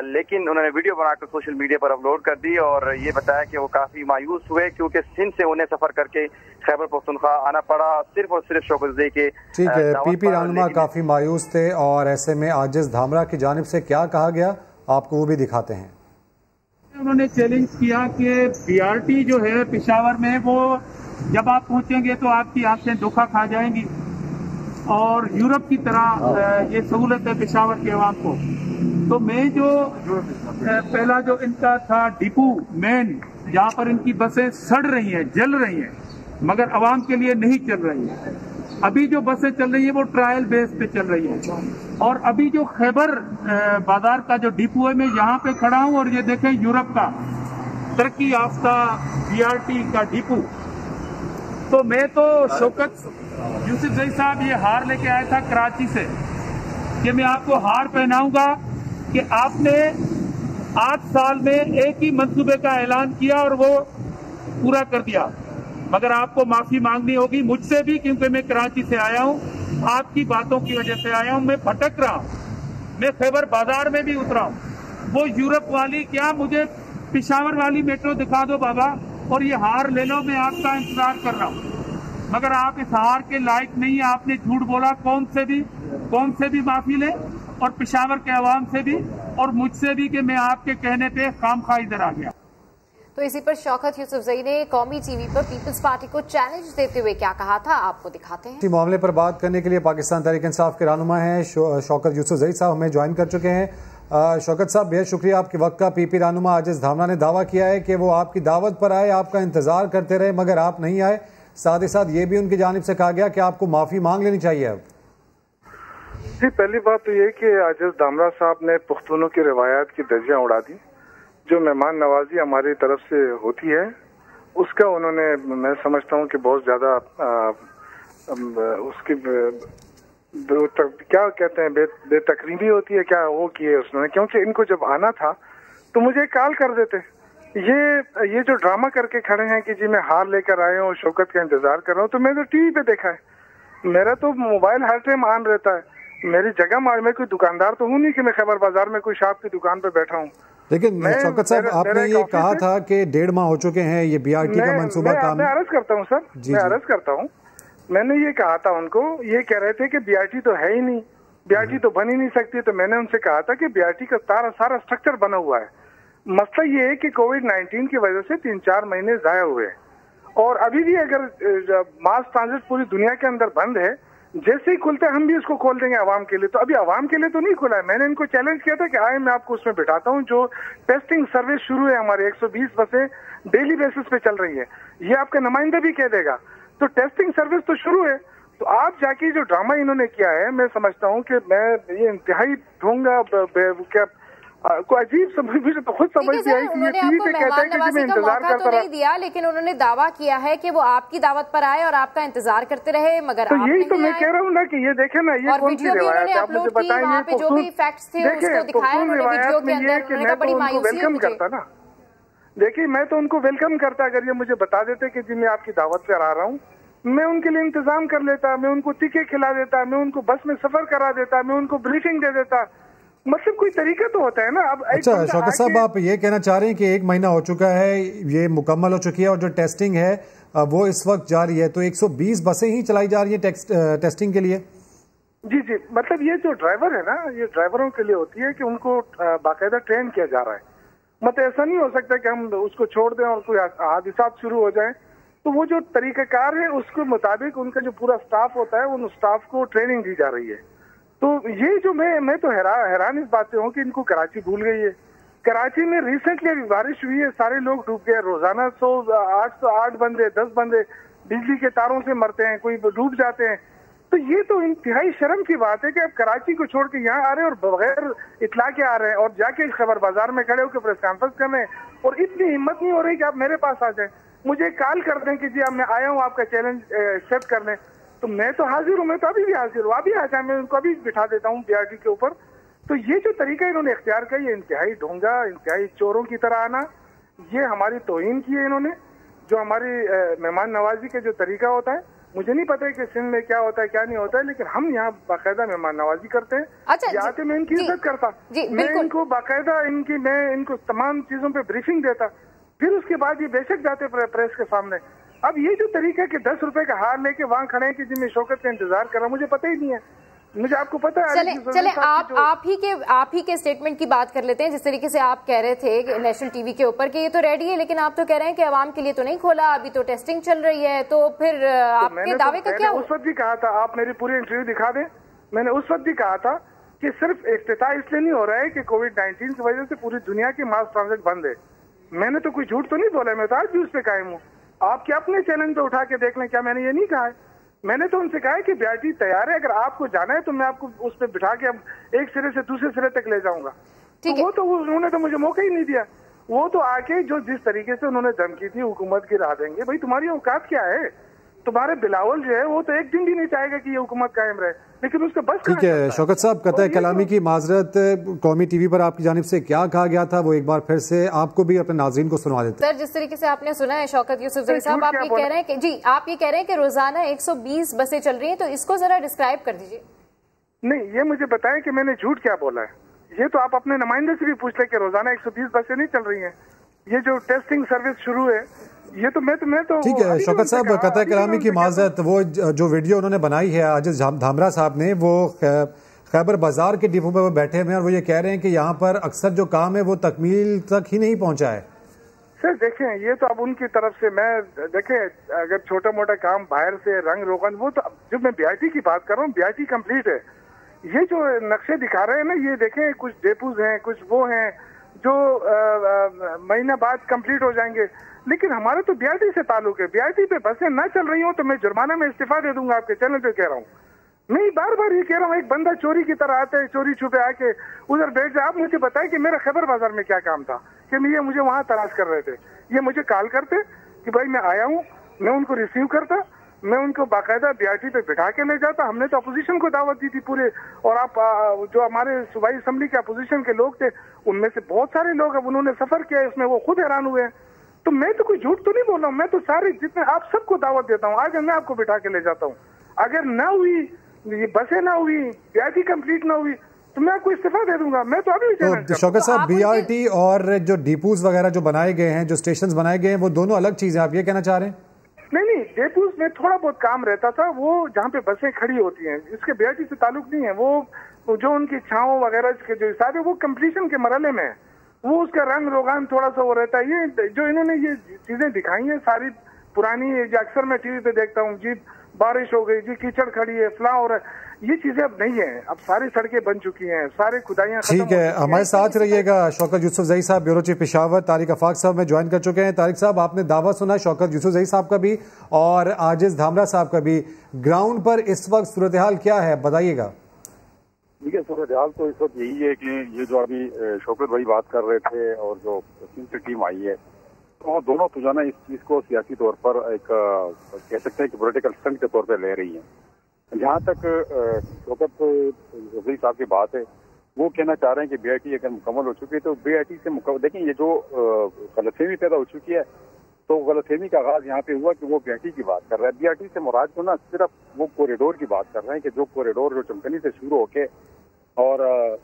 लेकिन उन्होंने वीडियो बनाकर सोशल मीडिया पर अपलोड कर दी और ये बताया कि वो काफी मायूस हुए क्योंकि सिंध से उन्हें सफर करके खैबर पख्तूनख्वा आना पड़ा सिर्फ और सिर्फ शौकत यूसुफजई के। ठीक है, पीपी रहनुमा काफी मायूस थे और ऐसे में आजिज धामरा की जानिब से क्या कहा गया आपको वो भी दिखाते हैं। उन्होंने चैलेंज किया कि बीआरटी जो है पेशावर में वो जब आप पहुंचेंगे तो आपकी आंखें धोखा खा जाएंगी और यूरोप की तरह ये सहूलत है पेशावर के अवाम को। तो मैं जो पहला जो इनका था डिपो मेन जहाँ पर इनकी बसें सड़ रही हैं, जल रही हैं मगर अवाम के लिए नहीं चल रही है। अभी जो बसें चल रही है वो ट्रायल बेस पे चल रही है और अभी जो खैबर बाजार का जो डिपो है मैं यहाँ पे खड़ा हूँ और ये देखें यूरोप का तरक्की याफ्ता बीआरटी का डिपो। तो मैं तो शौकत यूसुफजई साहब ये हार लेके आया था कराची से कि मैं आपको हार पहनाऊंगा कि आपने 8 साल में एक ही मंसूबे का ऐलान किया और वो पूरा कर दिया, मगर आपको माफी मांगनी होगी मुझसे भी क्योंकि मैं कराची से आया हूँ, आपकी बातों की वजह से आया हूँ, मैं भटक रहा हूँ, मैं खैबर बाजार में भी उतरा हूँ। वो यूरोप वाली क्या मुझे पेशावर वाली मेट्रो दिखा दो बाबा और ये हार ले लो, मैं आपका इंतजार कर रहा हूँ, मगर आप इस हार के लायक नहीं है। आपने झूठ बोला कौन से भी माफी ले और पेशावर के अवाम से भी और मुझसे भी कि मैं आपके कहने पे खामखा इधर आ गया। तो इसी पर शौकत यूसुफजई ने कौमी टीवी पर पीपल्स पार्टी को चैलेंज देते हुए क्या कहा था आपको दिखाते हैं। इसी मामले पर बात करने के लिए पाकिस्तान तहरीक इंसाफ के रहनुमा हैं शौकत यूसुफजई साहब हमें ज्वाइन कर चुके हैं। शौकत साहब, बेहद शुक्रिया आपके वक्त का। पीपी रहनुमा आजिज धामरा ने दावा किया है कि वो आपकी दावत पर आए, आपका इंतजार करते रहे मगर आप नहीं आए। साथ ही साथ ये भी उनकी जानिब से कहा गया कि आपको माफी मांग लेनी चाहिए। अब जी, पहली बात तो ये कि आजिज धामरा साहब ने पुख्तूनों की रिवायात की धज्जियां उड़ा दी। जो मेहमान नवाजी हमारी तरफ से होती है उसका उन्होंने, मैं समझता हूँ कि बहुत ज्यादा उसकी क्या कहते हैं बेतकरीबी होती है, क्या वो किए उसने, क्योंकि इनको जब आना था तो मुझे कॉल कर देते। ये जो ड्रामा करके खड़े हैं कि जी मैं हार लेकर आया हूँ, शौकत का इंतजार कर रहा हूँ, तो मैंने टीवी पे देखा है, मेरा तो मोबाइल हर टाइम ऑन रहता है। मेरी जगह मैं कोई दुकानदार तो हूँ नहीं कि मैं खैबर बाजार में कोई शॉप की दुकान पे बैठा हूँ। लेकिन शौकत साहब, आपने ये कहा था कि 1.5 माह हो चुके हैं ये बीआरटी का मंसूबा काम। मैं अर्ज करता हूँ सर, मैं अर्ज करता हूँ, मैंने ये कहा था उनको, ये कह रहे थे कि बीआरटी तो है ही नहीं, बीआरटी तो बन ही नहीं सकती। तो मैंने उनसे कहा था कि बीआरटी का सारा स्ट्रक्चर बना हुआ है। मसला ये है कि कोविड-19 की वजह से 3-4 महीने जाया हुए हैं और अभी भी अगर मास ट्रांजिट पूरी दुनिया के अंदर बंद है, जैसे ही खुलते हम भी इसको खोल देंगे आवाम के लिए। तो अभी आवाम के लिए तो नहीं खुला है। मैंने इनको चैलेंज किया था कि आए मैं आपको उसमें बिठाता हूँ। जो टेस्टिंग सर्विस शुरू है, हमारे 120 बसें डेली बेसिस पे चल रही है, ये आपका नुमाइंदा भी कह देगा। तो टेस्टिंग सर्विस तो शुरू है, तो आप जाके जो ड्रामा इन्होंने किया है, मैं समझता हूँ कि मैं ये इंतहाई ढूंढूंगा क्या को अजीब समझ मुझे बहुत समझ नहीं आई कि ये टीवी पे कहता है कि मैं इंतजार करता रहा। नहीं दिया, लेकिन उन्होंने दावा किया है कि वो आपकी दावत पर आए और आपका इंतजार करते रहे, मगर तो यही तो मैं कह रहा हूँ ना कि ये देखे ना, ये कौन सी रिवायत है आप मुझे बताएंगे। जो भी फैक्ट्स थे उसको दिखाया उन्होंने वीडियो के अंदर, उन्होंने बड़ी मायूसी वेलकम करता ना। देखिए मैं तो उनको वेलकम करता अगर ये मुझे बता देते कि जी मैं आपकी दावत पर आ रहा हूँ, मैं उनके लिए इंतजाम कर लेता, मैं उनको टिके खिला देता, मैं उनको बस में सफर करा देता, मैं उनको ब्रीफिंग दे देता। मतलब कोई तरीका तो होता है ना। अब अच्छा शौकत साहब, आप ये कहना चाह रहे हैं कि 1 महीना हो चुका है, ये मुकम्मल हो चुकी है और जो टेस्टिंग है वो इस वक्त जारी है, तो 120 बसें ही चलाई जा रही है टेस्टिंग के लिए? जी जी, मतलब ये जो ड्राइवर है ना, ये ड्राइवरों के लिए होती है कि उनको बाकायदा ट्रेन किया जा रहा है। मतलब ऐसा नहीं हो सकता कि हम उसको छोड़ दें और कोई हादसा शुरू हो जाए। तो वो जो तरीकाकार है उसके मुताबिक उनका जो पूरा स्टाफ होता है उन स्टाफ को ट्रेनिंग दी जा रही है। तो ये जो मैं तो हैरान इस बात से हूँ कि इनको कराची भूल गई है। कराची में रिसेंटली अभी बारिश हुई है, सारे लोग डूब गए, रोजाना 8 बंदे 10 बंदे बिजली के तारों से मरते हैं, कोई डूब जाते हैं। तो ये तो इंतहाई शर्म की बात है कि आप कराची को छोड़ के यहाँ आ रहे हैं और बगैर इतला के आ रहे हैं और जाके खबर बाजार में खड़े होकर प्रेस कॉन्फ्रेंस कर रहे हैं, और इतनी हिम्मत नहीं हो रही कि आप मेरे पास आ जाए, मुझे कॉल कर दें कि जी अब मैं आया हूँ आपका चैलेंज एक्सेप्ट करने। तो मैं तो हाजिर हूँ, मैं तो अभी भी हाजिर हूँ, अभी आ जाए, मैं उनको अभी बिठा देता हूँ बीआरटी के ऊपर। तो ये जो तरीका इन्होंने इख्तियार किया, ये इंतहाई ढोंगा, इंतहाई चोरों की तरह आना, ये हमारी तौहीन की है इन्होंने। जो हमारी मेहमान नवाजी के जो तरीका होता है, मुझे नहीं पता है कि सिंध में क्या होता है क्या नहीं होता है, लेकिन हम यहाँ बाकायदा मेहमान नवाजी करते हैं। अच्छा, यहाँ पे मैं इनकी इज्जत करता, मैं इनको बाकायदा मैं इनको तमाम चीजों पे ब्रीफिंग देता, फिर उसके बाद ये बेशक जाते प्रेस के सामने। अब ये जो तरीका है कि 10 रुपए का हार लेके वहां खड़े हैं कि जी मैं शौकत का इंतजार कर रहा हूँ, मुझे पता ही नहीं है। मुझे आपको पता है। चले आप ही के स्टेटमेंट की बात कर लेते हैं। जिस तरीके से आप कह रहे थे नेशनल टीवी के ऊपर कि ये तो रेडी है, लेकिन आप तो कह रहे हैं कि आवाम के लिए तो नहीं खोला, अभी तो टेस्टिंग चल रही है, तो फिर आपके दावे का क्या? उस वक्त भी कहा था, आप मेरी पूरी इंटरव्यू दिखा दें, मैंने उस वक्त भी कहा था कि सिर्फ इफ्तिताह इसलिए नहीं हो रहा है कि कोविड-19 की वजह से पूरी दुनिया की मास ट्रांजिट बंद है। मैंने तो कोई झूठ तो नहीं बोला, मैं तो आज भी उस पर कायम हूँ। आपके अपने चैलेंज पे उठा के देख लें, क्या मैंने ये नहीं कहा है? मैंने तो उनसे कहा है कि बीआरटी तैयार है, अगर आपको जाना है तो मैं आपको उस पर बिठा के एक सिरे से दूसरे सिरे तक ले जाऊंगा। तो वो उन्होंने तो मुझे मौका ही नहीं दिया। वो तो आके जो जिस तरीके से उन्होंने धमकी थी हुकूमत गिरा देंगे, भाई तुम्हारी औकात क्या है? तुम्हारे बिलावल जो है वो तो एक दिन भी नहीं चाहेगा कि ये हुकूमत कायम रहे, लेकिन उसका बस ठीक है। शौकत साहब, कतई कलामी की माजरत, कौमी टीवी पर आपकी जानिब से क्या कहा गया था वो एक बार फिर से आपको भी अपने नाज़रीन को सुनवा देते हैं। सर, जिस तरीके से आपने सुना है शौकत यूसुफजई साहब, आप ये कह रहे हैं कि जी आप ये कह रहे हैं कि रोजाना 120 बसें चल रही हैं, तो इसको जरा डिस्क्राइब कर दीजिए। नहीं, ये मुझे बताएं कि मैंने झूठ क्या बोला है। ये तो आप अपने नुमाइंदे से भी पूछ ले कि रोजाना 120 बसें नहीं चल रही हैं। ये जो टेस्टिंग सर्विस शुरू है, ये तो मैं तो ठीक है। शौकत साहब, कतई कलामी की माजरत, वो जो वीडियो उन्होंने बनाई है आजिज धामरा साहब ने, वो खैबर बाजार के डिपो पर बैठे हुए हैं और वो ये कह रहे हैं कि यहाँ पर अक्सर जो काम है वो तकमील तक ही नहीं पहुँचा है। सर देखें, ये तो अब उनकी तरफ से, मैं देखें अगर छोटा मोटा काम बाहर से रंग रोगन, वो तो जब मैं बीआरटी की बात कर रहा हूँ, बीआरटी कंप्लीट है। ये जो नक्शे दिखा रहे हैं ना, ये देखें कुछ डेपोज हैं, कुछ वो हैं जो महीना बाद कंप्लीट हो जाएंगे, लेकिन हमारा तो बीआरटी से ताल्लुक है। बीआरटी पे बसें ना चल रही हो तो मैं जुर्माना में इस्तीफा दे दूंगा, आपके चैनल पे कह रहा हूँ। मैं बार बार ये कह रहा हूँ, एक बंदा चोरी की तरह आता है, चोरी छुपे आके उधर बैठ जाए। आप मुझे बताएं कि मेरा खैबर बाजार में क्या काम था कि ये मुझे वहां तलाश कर रहे थे। ये मुझे कॉल करते कि भाई मैं आया हूँ, मैं उनको रिसीव करता, मैं उनको बाकायदा बीआरटी पे बिठा के ले जाता। हमने तो अपोजिशन को दावत दी थी पूरे, और आप जो हमारे सूबाई असेंबली के अपोजिशन के लोग थे, उनमें से बहुत सारे लोग, अब उन्होंने सफर किया इसमें, वो खुद हैरान हुए हैं। तो मैं तो कोई झूठ तो नहीं बोल रहा हूँ, मैं तो सारे जितने आप सबको दावत देता हूँ, आज मैं आपको बिठा के ले जाता हूँ। अगर ना हुई, ये बसें ना हुई, बीआरटी कंप्लीट ना हुई, तो मैं आपको इस्तीफा दे दूंगा। मैं तो अभी तो शौकत साहब, बीआरटी और जो डिपोज वगैरह जो बनाए गए हैं, जो स्टेशन बनाए गए हैं, वो दोनों अलग चीजें, आप ये कहना चाह रहे हैं? नहीं, डेपोज में थोड़ा बहुत काम रहता था, वो जहाँ पे बसें खड़ी होती हैं, इसके बीआरटी से ताल्लुक नहीं है। वो जो उनकी छांव वगैरह के जो हिसाब है वो कंप्लीशन के मरहले में है, वो उसका रंग रोगान थोड़ा सा वो रहता है। ये जो इन्होंने ये चीजें दिखाई हैं सारी पुरानी, जो अक्सर मैं टीवी पे देखता हूँ, जी बारिश हो गई, जी कीचड़ खड़ी है, फला हो रहा है, ये चीजें अब नहीं है। अब सारी सड़कें बन चुकी हैं, सारे खुदाइयां खत्म। ठीक है, हमारे साथ रहिएगा। शौकत यूसुफजई साहब ब्यूरो चीफ पेशावर, तारिक आफाक साहब में ज्वाइन कर चुके हैं। तारिक साहब, आपने दावा सुना शौकत यूसुफजई साहब का भी और आजिज धामरा साहब का भी, ग्राउंड पर इस वक्त सूरत हाल क्या है, बताइएगा। देखिए सूरत तो इस वक्त यही है कि ये जो अभी शौकत भाई बात कर रहे थे और जो सिंध से टीम आई है तो दोनों तो जो ना इस चीज को सियासी तौर पर एक कह सकते हैं कि पॉलिटिकल स्टंट के तौर पर ले रही हैं। जहाँ तक शौकत भाई साहब की बात है वो कहना चाह रहे हैं कि BIT अगर मुकम्मल हो चुकी है तो BIT से देखिए ये जो गलतफहमी पैदा हो चुकी है तो गलतफहमी का आगाज यहाँ पे हुआ कि वो BIT की बात कर रहा है। BIT से मुराद जो ना सिर्फ वो कॉरिडोर की बात कर रहे हैं कि जो कॉरिडोर जो चमकनी से शुरू होके और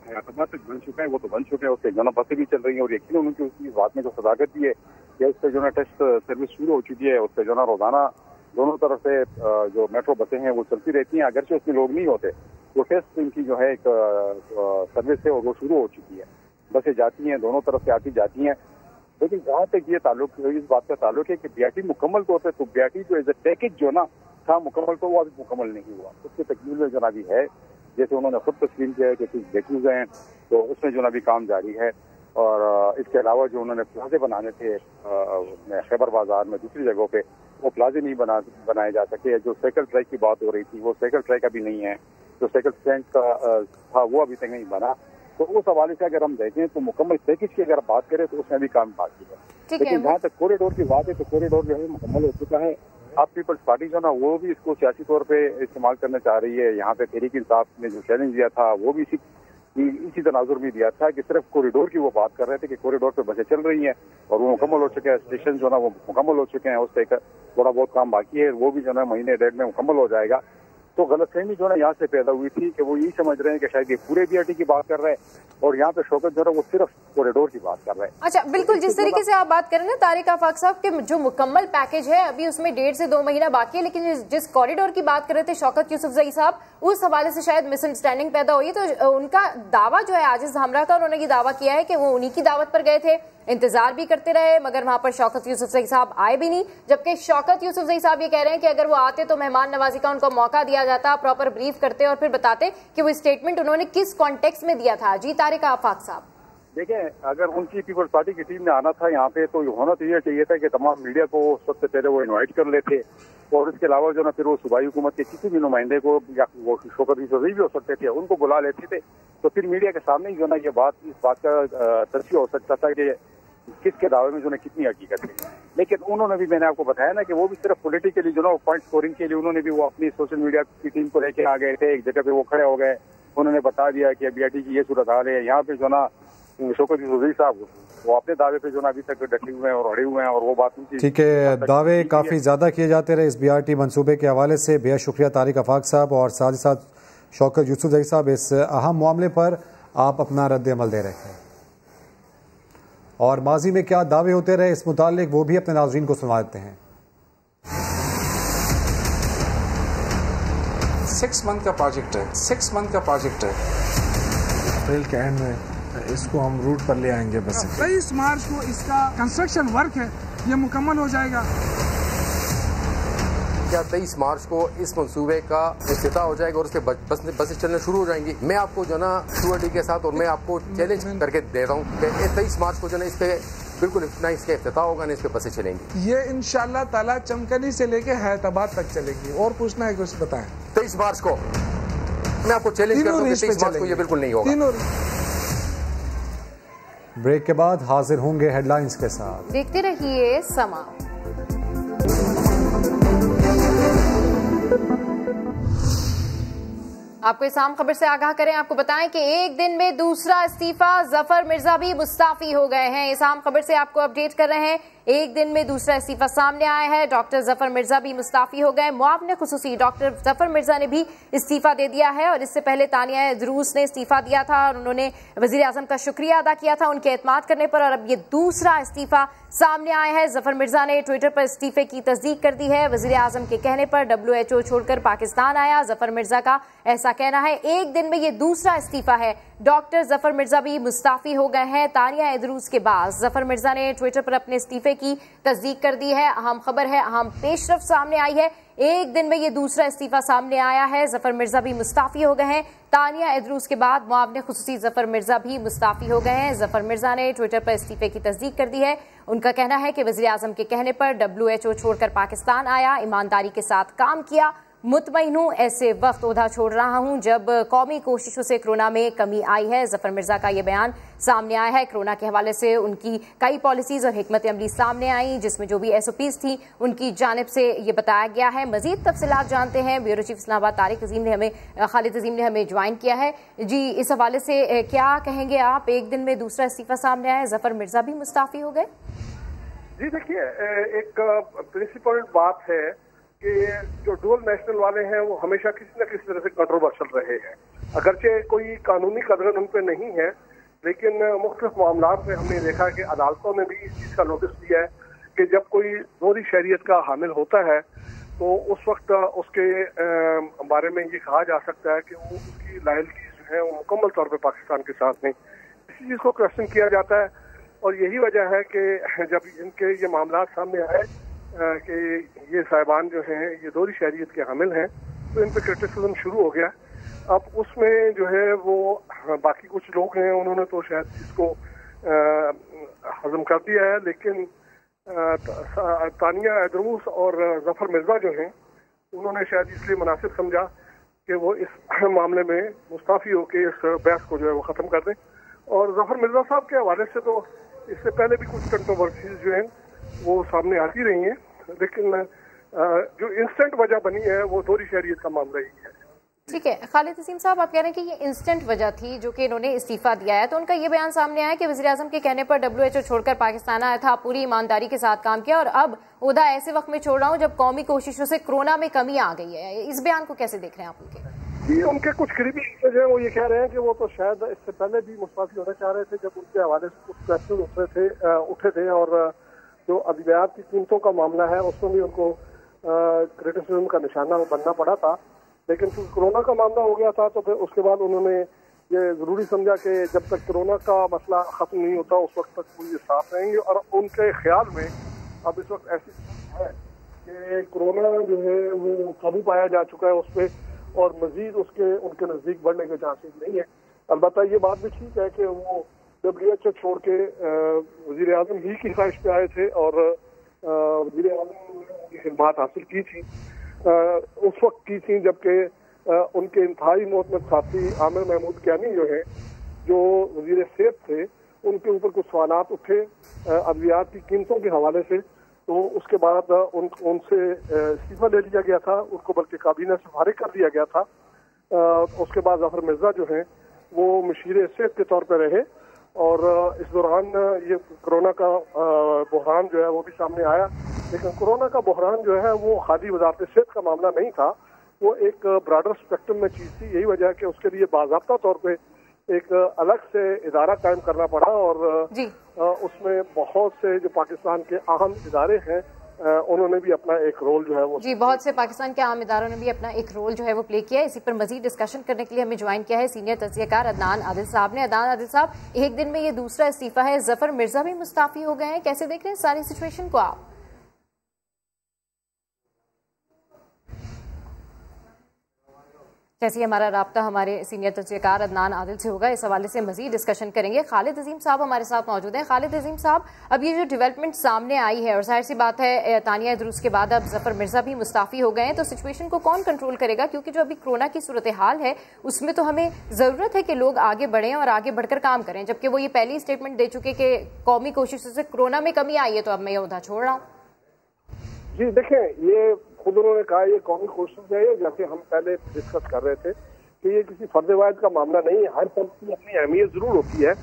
हैदराबाद तक बन चुका है वो तो बन चुके हैं, उससे जो ना बसें भी चल रही हैं और यकीन उनकी उसकी बात में जो सदाकत भी है कि उससे जो ना टेस्ट सर्विस शुरू हो चुकी है, उससे जो ना रोजाना दोनों तरफ से जो मेट्रो बसें हैं वो चलती रहती हैं, अगरचे उसमें लोग नहीं होते, वो टेस्ट इनकी जो है एक सर्विस है और वो शुरू हो चुकी है, बसें जाती हैं दोनों तरफ से आती जाती हैं। लेकिन जहाँ तक ये ताल्लुक इस बात का ताल्लुक है कि BIT मुकम्मल तौर पर तो BIT जो एज ए पैकेज जो ना था मुकम्मल तो वो अभी मुकम्मल नहीं हुआ, उसकी तकमील में जो ना भी है, जैसे उन्होंने खुद तस्लीम किया है कि कुछ डेक्यूज हैं तो उसमें जो ना भी काम जारी है। और इसके अलावा जो उन्होंने प्लाजे बनाने थे खैबर बाजार में दूसरी जगहों पे वो प्लाजे नहीं बनाए जा सके। जो साइकिल ट्रैक की बात हो रही थी वो साइकिल ट्रैक अभी नहीं है, जो साइकिल स्टैंड का था वो अभी तक नहीं बना। तो उस हवाले से अगर हम देखें तो मुकम्मल पैकेज की अगर बात करें तो उसमें भी काम बाकी है। लेकिन जहाँ तक कॉरिडोर की बात है तो कॉरिडोर जो है मुकम्मल हो चुका है। आप पीपल्स पार्टी जो ना वो भी इसको सियासी तौर पे इस्तेमाल करना चाह रही है। यहाँ पे तहरीक इंसाफ ने जो चैलेंज दिया था वो भी इसी तनाजुर में दिया था कि सिर्फ कॉरिडोर की वो बात कर रहे थे कि कॉरिडोर पे बसें चल रही हैं और वो मुकम्मल हो चुके हैं, स्टेशन जो ना वो मुकम्मल हो चुके हैं, उससे थोड़ा बहुत काम बाकी है, वो भी जो ना महीने डेढ़ में मुकम्मल हो जाएगा। तो गलतफहमी जो ना यहाँ से पैदा हुई थी कि वो यही समझ रहे हैं कि शायद ये पूरे BIT की बात कर रहे हैं और यहाँ पे शौकत जो है वो सिर्फ कॉरिडोर की बात कर रहे हैं। अच्छा, बिल्कुल जिस तरीके से आप बात कर रहे हैं ना तारिक आफाक साहब के जो मुकम्मल पैकेज है अभी उसमें 1.5 से 2 महीना बाकी है, लेकिन जिस कॉरिडोर की बात कर रहे थे शौकत यूसुफजई साहब उस हवाले से शायद मिसअंडरस्टैंडिंग पैदा हुई। तो उनका दावा जो है आजिज धामरा का, उन्होंने ये दावा किया है कि वो उन्हीं की दावत पर गए थे, इंतजार भी करते रहे मगर वहां पर शौकत यूसुफजई साहब आए भी नहीं, जबकि शौकत यूसुफजई साहब ये कह रहे हैं कि अगर वो आते तो मेहमान नवाजी का उनको मौका दिया जाता, प्रॉपर ब्रीफ करते और फिर बताते कि वो स्टेटमेंट उन्होंने किस कॉन्टेक्स्ट में दिया था। जी तारिक आफाक साहब, देखें अगर उनकी पीपल्स पार्टी की टीम ने आना था यहाँ पे तो होना तो ये चाहिए था कि तमाम मीडिया को सबसे पहले वो इनवाइट कर लेते और इसके अलावा जो ना फिर वो सूबाई हुकूमत के किसी भी नुमाइंदे को या वो शौकत यूसुफजई भी हो सकते थे उनको बुला लेते थे तो फिर मीडिया के सामने ही जो ना ये बात इस बात का तस्वीर हो सकता था कि किसके दावे में जो ना कितनी हकीकत है। लेकिन उन्होंने भी, मैंने आपको बताया ना कि वो भी सिर्फ पॉलिटिकली जो ना पॉइंट स्कोरिंग के लिए उन्होंने भी वो अपनी सोशल मीडिया की टीम को लेके आ गए थे, एक जगह पे वो खड़े हो गए, उन्होंने बता दिया कि BIT की ये सूरत हाल है। यहाँ पे जो ना शौकत यूसुफजई साहब वो अपने दावे पे जो ना अभी तक डटे हुए हैं और अड़े हुए हैं और वो बात ठीक है, दावे काफी ज्यादा किए जाते रहे इस BIT मंसूबे के हवाले से। बेहद शुक्रिया तारिक आफाक साहब और साथ ही साथ शौकत यूसुफजई साहब इस अहम मामले पर आप अपना रद्द अमल दे रहे थे और माजी में क्या दावे होते रहे इस मुतालिक वो भी अपने नाज़रीन को सुना देते हैं। 6 मंथ का प्रोजेक्ट है, 6 मंथ का प्रोजेक्ट है। अप्रैल के एंड में इसको हम रूट पर ले आएंगे। बस 23 मार्च को इसका कंस्ट्रक्शन वर्क है ये मुकम्मल हो जाएगा। क्या 23 मार्च को इस मंसूबे का इफ्तिताह हो जाएगा और उसके बसें चलना शुरू हो जाएंगी। मैं आपको जो ना श्योरिटी के साथ और मैं आपको चैलेंज करके दे रहा हूँ कि 23 मार्च को जो ना इस पे बिल्कुल ना इसका इफ्तिताह होगा ना इस पे बसें चलेंगी। ये इंशाल्लाह ताला चमकनी से लेके हैदराबाद तक चलेगी। और पूछना है कुछ बताएं। 23 मार्च को मैं आपको चैलेंज कर दूं कि 23 मार्च को ये बिल्कुल नहीं होगा। ब्रेक के बाद हाजिर होंगे हेडलाइंस के साथ, देखते रहिए समा। आपको इस आम खबर से आगाह करें, आपको बताएं कि एक दिन में दूसरा इस्तीफा, जफर मिर्जा भी मुस्ताफी हो गए हैं। इस आम खबर से आपको अपडेट कर रहे हैं, एक दिन में दूसरा इस्तीफा सामने आया है। डॉक्टर जफर मिर्जा भी मुस्ताफी हो गए। मुआविन खुसूसी डॉक्टर जफर मिर्जा ने भी इस्तीफा दे दिया है और इससे पहले तानिया इदरूस ने इस्तीफा दिया था और उन्होंने वजीर आजम का शुक्रिया अदा किया था उनके एतमाद करने पर। और अब ये दूसरा इस्तीफा सामने आया है। जफर मिर्जा ने ट्विटर पर इस्तीफे की तस्दीक कर दी है। वजीर आजम के कहने पर WHO छोड़कर पाकिस्तान आया। जफर मिर्जा का ऐसा कहना है, एक दिन में ये दूसरा इस्तीफा है। डॉक्टर जफर मिर्जा भी मुस्ताफी हो गए हैं। तानिया इदरूस के बाद जफर मिर्जा ने ट्विटर पर अपने इस्तीफे की तस्दीक कर दी है। अहम खबर है, अहम पेशरफ सामने आई है। एक दिन में ये दूसरा इस्तीफा सामने आया है। जफर मिर्जा भी मुस्ताफी हो गए हैं। तानिया इदरूस के बाद मुआविन खुसूसी जफर मिर्जा भी मुस्ताफी हो गए हैं। जफर मिर्जा ने ट्विटर पर इस्तीफे की तस्दीक कर दी है। उनका कहना है कि वजीर आजम के कहने पर WHO छोड़कर पाकिस्तान आया, ईमानदारी के साथ काम किया, मुतमईन हूं, ऐसे वक्त ओहदा छोड़ रहा हूं जब कौमी कोशिशों से कोरोना में कमी आई है। जफर मिर्जा का ये बयान सामने आया है। कोरोना के हवाले से उनकी कई पॉलिसीज और हिकमत अमली सामने आई, जिसमें जो भी SOPs थी उनकी जानिब से ये बताया गया है। मजीद तफसीलात जानते हैं। ब्यूरो चीफ इस्लामाबाद खालिद अजीम ने हमें ज्वाइन किया है। जी, इस हवाले से क्या कहेंगे आप? एक दिन में दूसरा इस्तीफा सामने आया, जफर मिर्जा भी मुस्ताफी हो गए। जी देखिए, एक प्रिंसिपल बात है कि जो डुअल नेशनल वाले हैं वो हमेशा किसी न किसी तरह से कंट्रोवर्शियल रहे हैं। अगरचे कोई कानूनी कदर उन पे नहीं है, लेकिन मुख्तलिफ मामला में हमने देखा कि अदालतों ने भी इस चीज़ का नोटिस दिया है कि जब कोई दोहरी शरीयत का हामिल होता है तो उस वक्त उसके बारे में ये कहा जा सकता है कि वो उसकी लायल्टी जो है वो मुकम्मल तौर पर पाकिस्तान के साथ नहीं। इसी चीज़ को क्वेश्चन किया जाता है और यही वजह है कि जब इनके ये मामला सामने आए कि ये साहिबान जो हैं ये दोहरी शरीयत के हामिल हैं, तो इन पर क्रिटिसिज्म शुरू हो गया। अब उसमें जो है वो बाकी कुछ लोग हैं, उन्होंने तो शायद इसको हजम कर दिया है, लेकिन तानिया एदरूस और जफर मिर्जा जो हैं उन्होंने शायद इसलिए मुनासिब समझा कि वो इस मामले में मुस्ताफी होकर इस बहस को जो है वो ख़त्म कर दें। और जफर मिर्जा साहब के हवाले से तो इससे पहले भी कुछ कंट्रोवर्सीज जो हैं वो सामने आती रही हैं, लेकिन जो इंस्टेंट वजह बनी है वो दोहरी शरीयत का मामला ही है। ठीक है, खालिद अजीम साहब, आप कह रहे हैं कि ये इंस्टेंट वजह थी जो कि इन्होंने इस्तीफा दिया है, तो उनका ये बयान सामने आया कि वज़ीर आज़म के कहने पर WHO छोड़कर पाकिस्तान आया था, पूरी ईमानदारी के साथ काम किया और अब ओहदा ऐसे वक्त में छोड़ रहा हूँ जब कौमी कोशिशों से कोरोना में कमी आ गई है। इस बयान को कैसे देख रहे हैं आप उनके? जी, उनके कुछ करीबी जो है वो ये कह रहे हैं कि वो तो शायद इससे पहले भी मुस्ताफी होना चाह रहे थे जब उनके हवाले से कुछ क्वेश्चन उठे थे और जो अद्वियात की कीमतों का मामला है उसमें भी उनको क्रिटिसिज्म का निशाना बनना पड़ा था, लेकिन फिर कोरोना का मामला हो गया था तो फिर उसके बाद उन्होंने ये ज़रूरी समझा कि जब तक कोरोना का मसला ख़त्म नहीं होता उस वक्त तक वो ये साथ रहेंगे। और उनके ख्याल में अब इस वक्त ऐसी है कि कोरोना जो है वो काबू पाया जा चुका है उस पर और मज़ीद उनके नज़दीक बढ़ने के चांसेस नहीं है। अलबत्ता ये बात भी ठीक है कि वो WHO छोड़ के वज़ीर आज़म ही की ख्वाहिश पे आए थे और वज़ीर आज़म की खिदमत हासिल की थी, उस वक्त की थी जबकि उनके इंतहाई मोहतरम साथी आमिर महमूद कियानी जो है जो वज़ीर सेहत थे उनके ऊपर कुछ सवालात उठे अद्वियात की कीमतों के हवाले से, तो उसके बाद उनसे इस्तीफा ले लिया गया था, उनको बल्कि काबीना से फारिग कर दिया गया था। उसके बाद जफर मिर्जा जो हैं वो मशीर सेहत के तौर पर रहे और इस दौरान ये कोरोना का बहरान जो है वो भी सामने आया, लेकिन कोरोना का बहरान जो है वो खाली वजारत सेहत का मामला नहीं था, वो एक ब्रॉडर स्पेक्ट्रम में चीज़ थी। यही वजह है कि उसके लिए बाज़ाब्ता तौर पे एक अलग से इदारा कायम करना पड़ा और उसमें बहुत से जो पाकिस्तान के अहम इदारे हैं उन्होंने भी अपना एक रोल जो है वो बहुत से पाकिस्तान के अहम इदारों ने भी अपना एक रोल जो है वो प्ले किया है। इसी पर मजीद डिस्कशन करने के लिए हमें ज्वाइन किया है सीनियर तज्ज़ियाकार अदनान आदिल साहब ने। अदनान आदिल साहब, एक दिन में ये दूसरा इस्तीफा है, जफर मिर्जा भी मुस्ताफी हो गए हैं, कैसे देख रहे हैं सारी सिचुएशन को आप? जैसे हमारा राब्ता हमारे सीनियर तज्ज़ियाकार अदनान आदिल से होगा, इस हवाले से मजीद डिस्कशन करेंगे। खालिद अजीम साहब हमारे साथ मौजूद हैं। खालिद अजीम साहब, अब ये जो डेवलपमेंट सामने आई है और जाहिर सी बात है तानिया एदरूस के बाद अब जफर मिर्जा भी मुस्ताफी हो गए हैं, तो सिचुएशन को कौन कंट्रोल करेगा? क्योंकि जो अभी कोरोना की सूरत हाल है उसमें तो हमें ज़रूरत है कि लोग आगे बढ़ें और आगे बढ़कर काम करें, जबकि वो ये पहली स्टेटमेंट दे चुके कि कौमी कोशिशों से कोरोना में कमी आई है तो अब मैं ये ओहदा छोड़ रहा हूँ। जी देखें, ये खुद उन्होंने कहा ये कौमी कोशिश है, जैसे हम पहले डिस्कस कर रहे थे कि ये किसी फर्द वाहिद का मामला नहीं है। हर फर्द की अपनी अहमियत जरूर होती है,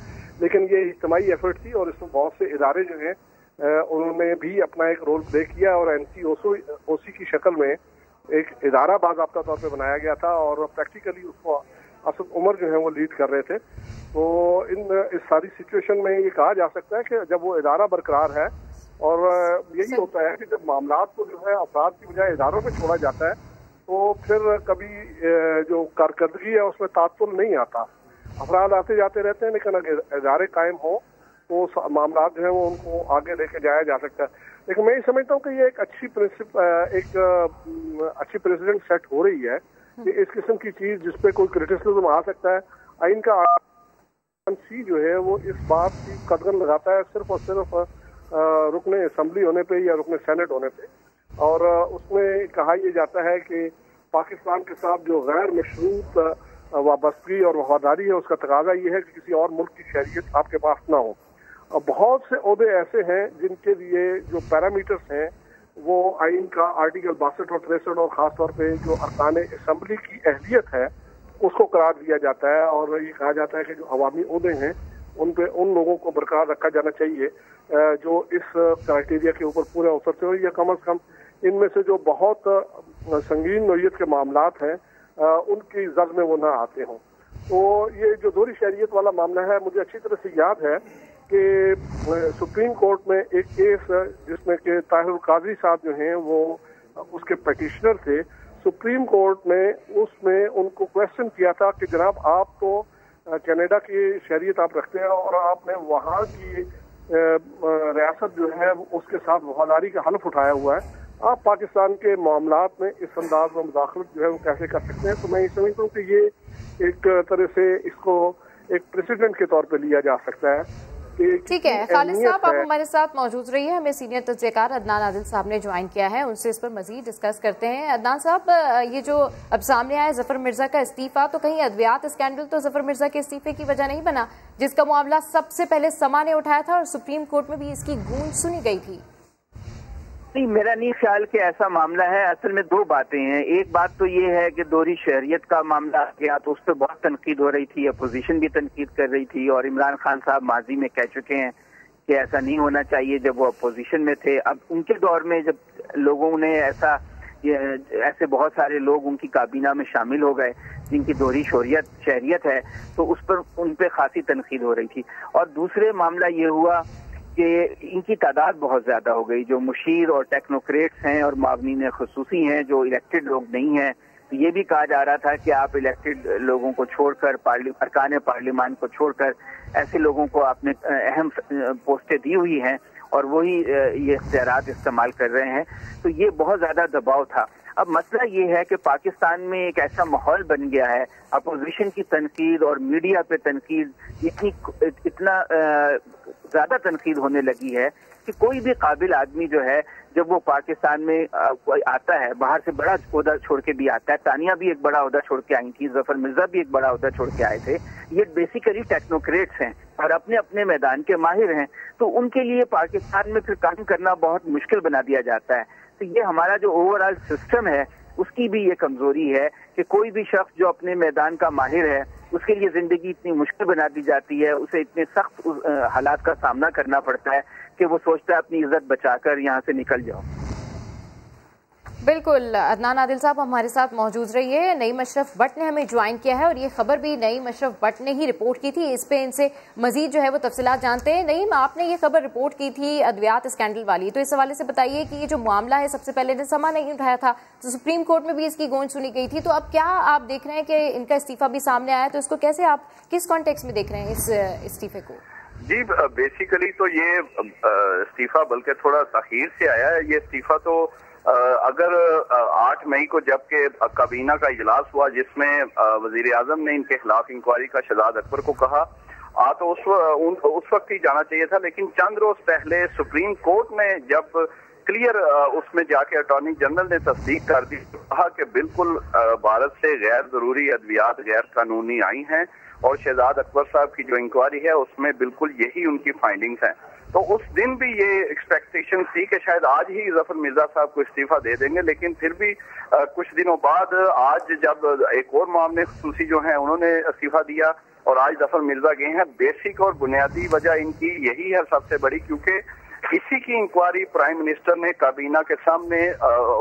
लेकिन ये इज्तिमाई एफर्ट थी और इसमें बहुत से इदारे जो हैं उन्होंने भी अपना एक रोल प्ले किया और NCOC की शक्ल में एक इदारा बाज़ाब्ता तौर पे बनाया गया था और प्रैक्टिकली उसको असद उमर जो है वो लीड कर रहे थे। तो इस सारी सिचुएशन में ये कहा जा सकता है कि जब वो इदारा बरकरार है और यही होता है कि जब मामलात को जो है अफराद की बजाय इदारों पे छोड़ा जाता है तो फिर कभी जो कारकर्दगी है उसमें तात्पुर नहीं आता। अफराद आते जाते रहते हैं, लेकिन अगर इदारे कायम हो तो मामलात जो है वो उनको आगे लेके जाया जा सकता है। लेकिन मैं ये समझता हूँ कि ये एक अच्छी प्रेसिडेंट सेट हो रही है कि इस किस्म की चीज़ जिसपे कोई क्रिटिसिज्म आ सकता है, आइन का सी जो है वो इस बात की कदगन लगाता है सिर्फ और सिर्फ रुकने असम्बली होने पे या रुकने सेनेट होने पे, और उसमें कहा यह जाता है कि पाकिस्तान के साथ जो गैर मशरूत वाबस्तगी और वफादारी है, उसका तकाजा ये है कि किसी और मुल्क की शहरियत आपके पास ना हो। बहुत से ओहदे ऐसे हैं जिनके लिए जो पैरामीटर्स हैं वो आइन का आर्टिकल 62 और 63 और ख़ास तौर पे जो अरकान असम्बली की अहलियत है उसको करार दिया जाता है, और ये कहा जाता है कि जो अवामी ओहदे हैं उन पे उन लोगों को बरकरार रखा जाना चाहिए जो इस क्राइटेरिया के ऊपर पूरे उतरते हो, या कम से कम इनमें से जो बहुत संगीन नौइयत के मामलात हैं उनकी जद में वो ना आते हों। तो ये जो दोहरी शहरियत वाला मामला है, मुझे अच्छी तरह से याद है कि सुप्रीम कोर्ट में एक केस जिसमें कि ताहिर काजी साहब जो हैं वो उसके पिटिशनर थे, सुप्रीम कोर्ट ने उसमें उनको क्वेश्चन किया था कि जनाब आप तो कनाडा की शहरियत आप रखते हैं और आपने वहाँ की रियासत जो है उसके साथ वफादारी का हल्फ उठाया हुआ है, आप पाकिस्तान के मामलात में इस अंदाज में मुदाखलत जो है वो कैसे कर सकते हैं। तो मैं ये समझता हूँ कि ये एक तरह से इसको एक प्रेसिडेंट के तौर पे लिया जा सकता है। ठीक है खालिद साहब, आप हमारे साथ मौजूद रहिए। हमें सीनियर तज्ज़ियाकार अदनान आदिल साहब ने ज्वाइन किया है, उनसे इस पर मजीद डिस्कस करते हैं। अदनान साहब, ये जो अब सामने आया जफर मिर्जा का इस्तीफा, तो कहीं अद्वियात स्कैंडल तो जफर मिर्जा के इस्तीफे की वजह नहीं बना, जिसका मामला सबसे पहले समा ने उठाया था और सुप्रीम कोर्ट में भी इसकी गूंज सुनी गई थी? नहीं, मेरा नहीं ख्याल कि ऐसा मामला है। असल में दो बातें हैं। एक बात तो ये है कि दोहरी शहरियत का मामला गया तो उस पर बहुत तनकीद हो रही थी, अपोजिशन भी तनकीद कर रही थी, और इमरान खान साहब माजी में कह चुके हैं कि ऐसा नहीं होना चाहिए जब वो अपोजिशन में थे। अब उनके दौर में जब लोगों ने ऐसे बहुत सारे लोग उनकी काबीना में शामिल हो गए जिनकी दोहरी शहरियत है, तो उस पर उन पर खासी तनकीद हो रही थी। और दूसरे मामला ये हुआ कि इनकी तादाद बहुत ज्यादा हो गई, जो मुशीर और टेक्नोक्रेट्स हैं और मावनीन खुसूसी हैं जो इलेक्टेड लोग नहीं हैं। तो ये भी कहा जा रहा था कि आप इलेक्टेड लोगों को छोड़कर, अरकान पार्लियामान को छोड़कर ऐसे लोगों को आपने अहम पोस्टें दी हुई हैं और वही ये इख्तियारात इस्तेमाल कर रहे हैं। तो ये बहुत ज्यादा दबाव था। अब मसला ये है कि पाकिस्तान में एक ऐसा माहौल बन गया है, अपोजिशन की तनकीद और मीडिया पे तनकीद इतना ज्यादा तनकीद होने लगी है कि कोई भी काबिल आदमी जो है जब वो पाकिस्तान में आता है, बाहर से बड़ा ओहदा छोड़ के भी आता है। तानिया भी एक बड़ा ओहदा छोड़ के आई थी, जफर मिर्जा भी एक बड़ा ओहदा छोड़ के आए थे। ये बेसिकली टेक्नोक्रेट्स हैं और अपने अपने मैदान के माहिर हैं, तो उनके लिए पाकिस्तान में फिर काम करना बहुत मुश्किल बना दिया जाता है। तो ये हमारा जो ओवरऑल सिस्टम है उसकी भी ये कमजोरी है कि कोई भी शख्स जो अपने मैदान का माहिर है उसके लिए जिंदगी इतनी मुश्किल बना दी जाती है, उसे इतने सख्त हालात का सामना करना पड़ता है कि वो सोचता है अपनी इज्जत बचाकर यहाँ से निकल जाओ। बिल्कुल, अदनान आदिल साहब हमारे साथ मौजूद रहिए। नईम अशरफ भट्ट ने हमें ज्वाइन किया है और ये खबर भी नईम अशरफ भट्ट ने ही रिपोर्ट की थी। इस पे इनसे मजीद जो है वो तफसीलात जानते हैं। नईम, आपने ये खबर रिपोर्ट की थी अद्वियात स्कैंडल वाली, तो इस हवाले से बताइए कि ये जो मामला है सबसे पहले ने समा नहीं उठाया था, तो सुप्रीम कोर्ट में भी इसकी गूंज सुनी गई थी। तो अब क्या आप देख रहे हैं कि इनका इस्तीफा भी सामने आया, तो इसको कैसे आप किस कॉन्टेक्स्ट में देख रहे हैं इस इस्तीफे को? जी, बेसिकली तो ये इस्तीफा बल्कि थोड़ा ताखीर से आया है। ये इस्तीफा तो अगर 8 मई को जबकि काबीना का इजलास हुआ जिसमें वजीर आजम ने इनके खिलाफ इंक्वायरी का शहजाद अकबर को कहा, तो उस वक्त ही जाना चाहिए था। लेकिन चंद रोज पहले सुप्रीम कोर्ट ने जब क्लियर उसमें जाके अटॉर्नी जनरल ने तस्दीक कर दी, कहा कि बिल्कुल भारत से गैर जरूरी अद्वियात गैर कानूनी आई हैं और शहजाद अकबर साहब की जो इंक्वायरी है उसमें बिल्कुल यही उनकी फाइंडिंग्स हैं। तो उस दिन भी ये एक्सपेक्टेशन थी कि शायद आज ही जफर मिर्जा साहब को इस्तीफा दे देंगे, लेकिन फिर भी कुछ दिनों बाद आज जब एक और मामले खुसूसी जो हैं उन्होंने इस्तीफा दिया और आज जफर मिर्जा गए हैं। बेसिक और बुनियादी वजह इनकी यही है सबसे बड़ी, क्योंकि इसी की इंक्वायरी प्राइम मिनिस्टर ने काबीना के सामने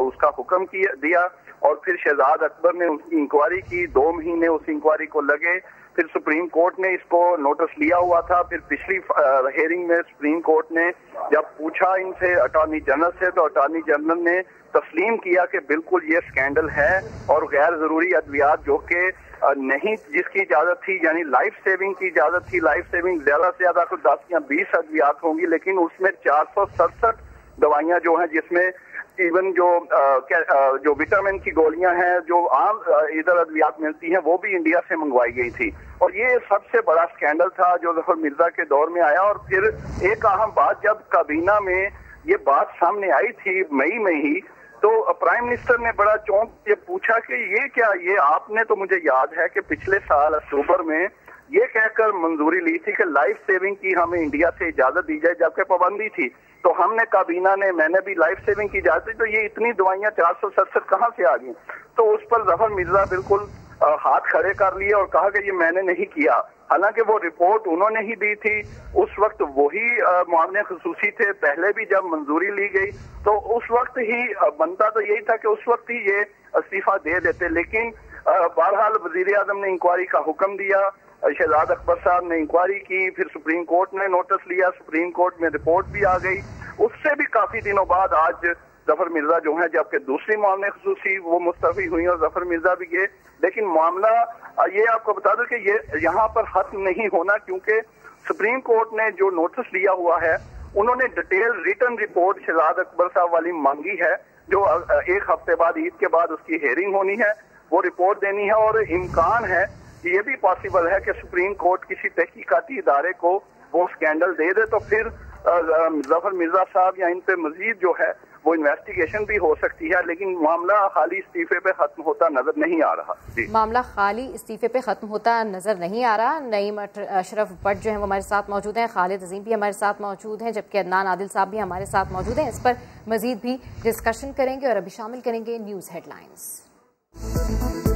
उसका हुक्म दिया और फिर शहजाद अकबर ने उसकी इंक्वायरी की। 2 महीने उस इंक्वायरी को लगे, फिर सुप्रीम कोर्ट ने इसको नोटिस लिया हुआ था। फिर पिछली हियरिंग में सुप्रीम कोर्ट ने जब पूछा इनसे अटॉर्नी जनरल से, तो अटॉर्नी जनरल ने तस्लीम किया कि बिल्कुल ये स्कैंडल है और गैर जरूरी अद्वियात जो कि नहीं जिसकी इजाजत थी, यानी लाइफ सेविंग की इजाजत थी। लाइफ सेविंग ज्यादा से ज्यादा कुछ 10 या 20 अद्वियात होंगी, लेकिन उसमें 467 दवाइयां जो हैं जिसमें इवन जो विटामिन की गोलियां हैं जो आम इधर अद्वियात मिलती हैं वो भी इंडिया से मंगवाई गई थी। और ये सबसे बड़ा स्कैंडल था जो जफर मिर्जा के दौर में आया। और फिर एक अहम बात, जब काबीना में ये बात सामने आई थी मई में ही, تو پرائم منسٹر نے بڑا چونک یہ پوچھا کہ یہ کیا، یہ آپ نے تو مجھے یاد ہے کہ پچھلے سال اکتوبر میں یہ کہہ کر منظوری لی تھی کہ لائف سیونگ کی ہمیں انڈیا سے اجازت دی جائے، جبکہ پابندی تھی. تو ہم نے کابینہ نے، میں نے بھی لائف سیونگ کی اجازت دی، تو یہ اتنی دوائیاں 467 کہاں سے آ گئیں؟ تو اس پر ظفر مرزا بالکل ہاتھ کھڑے کر لیے اور کہا کہ یہ میں نے نہیں کیا، حالانکہ وہ رپورٹ انہوں نے ہی دی تھی. اس وقت وہی معاملے خصوصی تھے. پہلے بھی جب منظوری لی گئی تو اس وقت ہی بنتا تو یہی تھا کہ اس وقت ہی یہ استعفیٰ دے دیتے، لیکن بہرحال وزیر اعظم نے انکوائری کا حکم دیا، شہزاد اکبر صاحب نے انکوائری کی، پھر سپریم کورٹ نے نوٹس لیا، سپریم کورٹ میں رپورٹ بھی آ گئی. اس سے بھی کافی دنوں بعد آج ظفر مرزا جو ہیں، جبکہ دوسری معاملے خصوصی وہ مستعفی ہوئی اور ظفر مرزا بھی گئے. لیکن معاملہ یہ آپ کو بتا دوں کہ یہ یہاں پر ختم نہیں ہونا، کیونکہ سپریم کورٹ نے جو نوٹس لیا ہوا ہے انہوں نے ڈیٹیل ریٹن رپورٹ شہزاد اکبر صاحب والی مانگی ہے، جو 1 ہفتے بعد عید کے بعد اس کی ہیئرنگ ہونی ہے، وہ رپورٹ دینی ہے. اور امکان ہے، یہ بھی پاسبل ہے کہ سپریم کورٹ کسی تحقیقاتی ادارے کو وہ سکینڈل دے دے، تو پھر ظفر مرزا صاحب یا ان پہ مزید جو ہے وہ انویسٹیگیشن بھی ہو سکتی ہے. لیکن معاملہ خالی استعفے پہ ختم ہوتا نظر نہیں آ رہا. معاملہ خالی استعفے پہ ختم ہوتا نظر نہیں آ رہا. نعیم اشرف بٹ جو ہیں وہ ہمارے ساتھ موجود ہیں، خالد عظیم بھی ہمارے ساتھ موجود ہیں، جبکہ عدنان عادل صاحب بھی ہمارے ساتھ موجود ہیں. اس پر مزید بھی ڈسکشن کریں گے اور ابھی شامل کریں گے نیوز ہیڈ لائنز.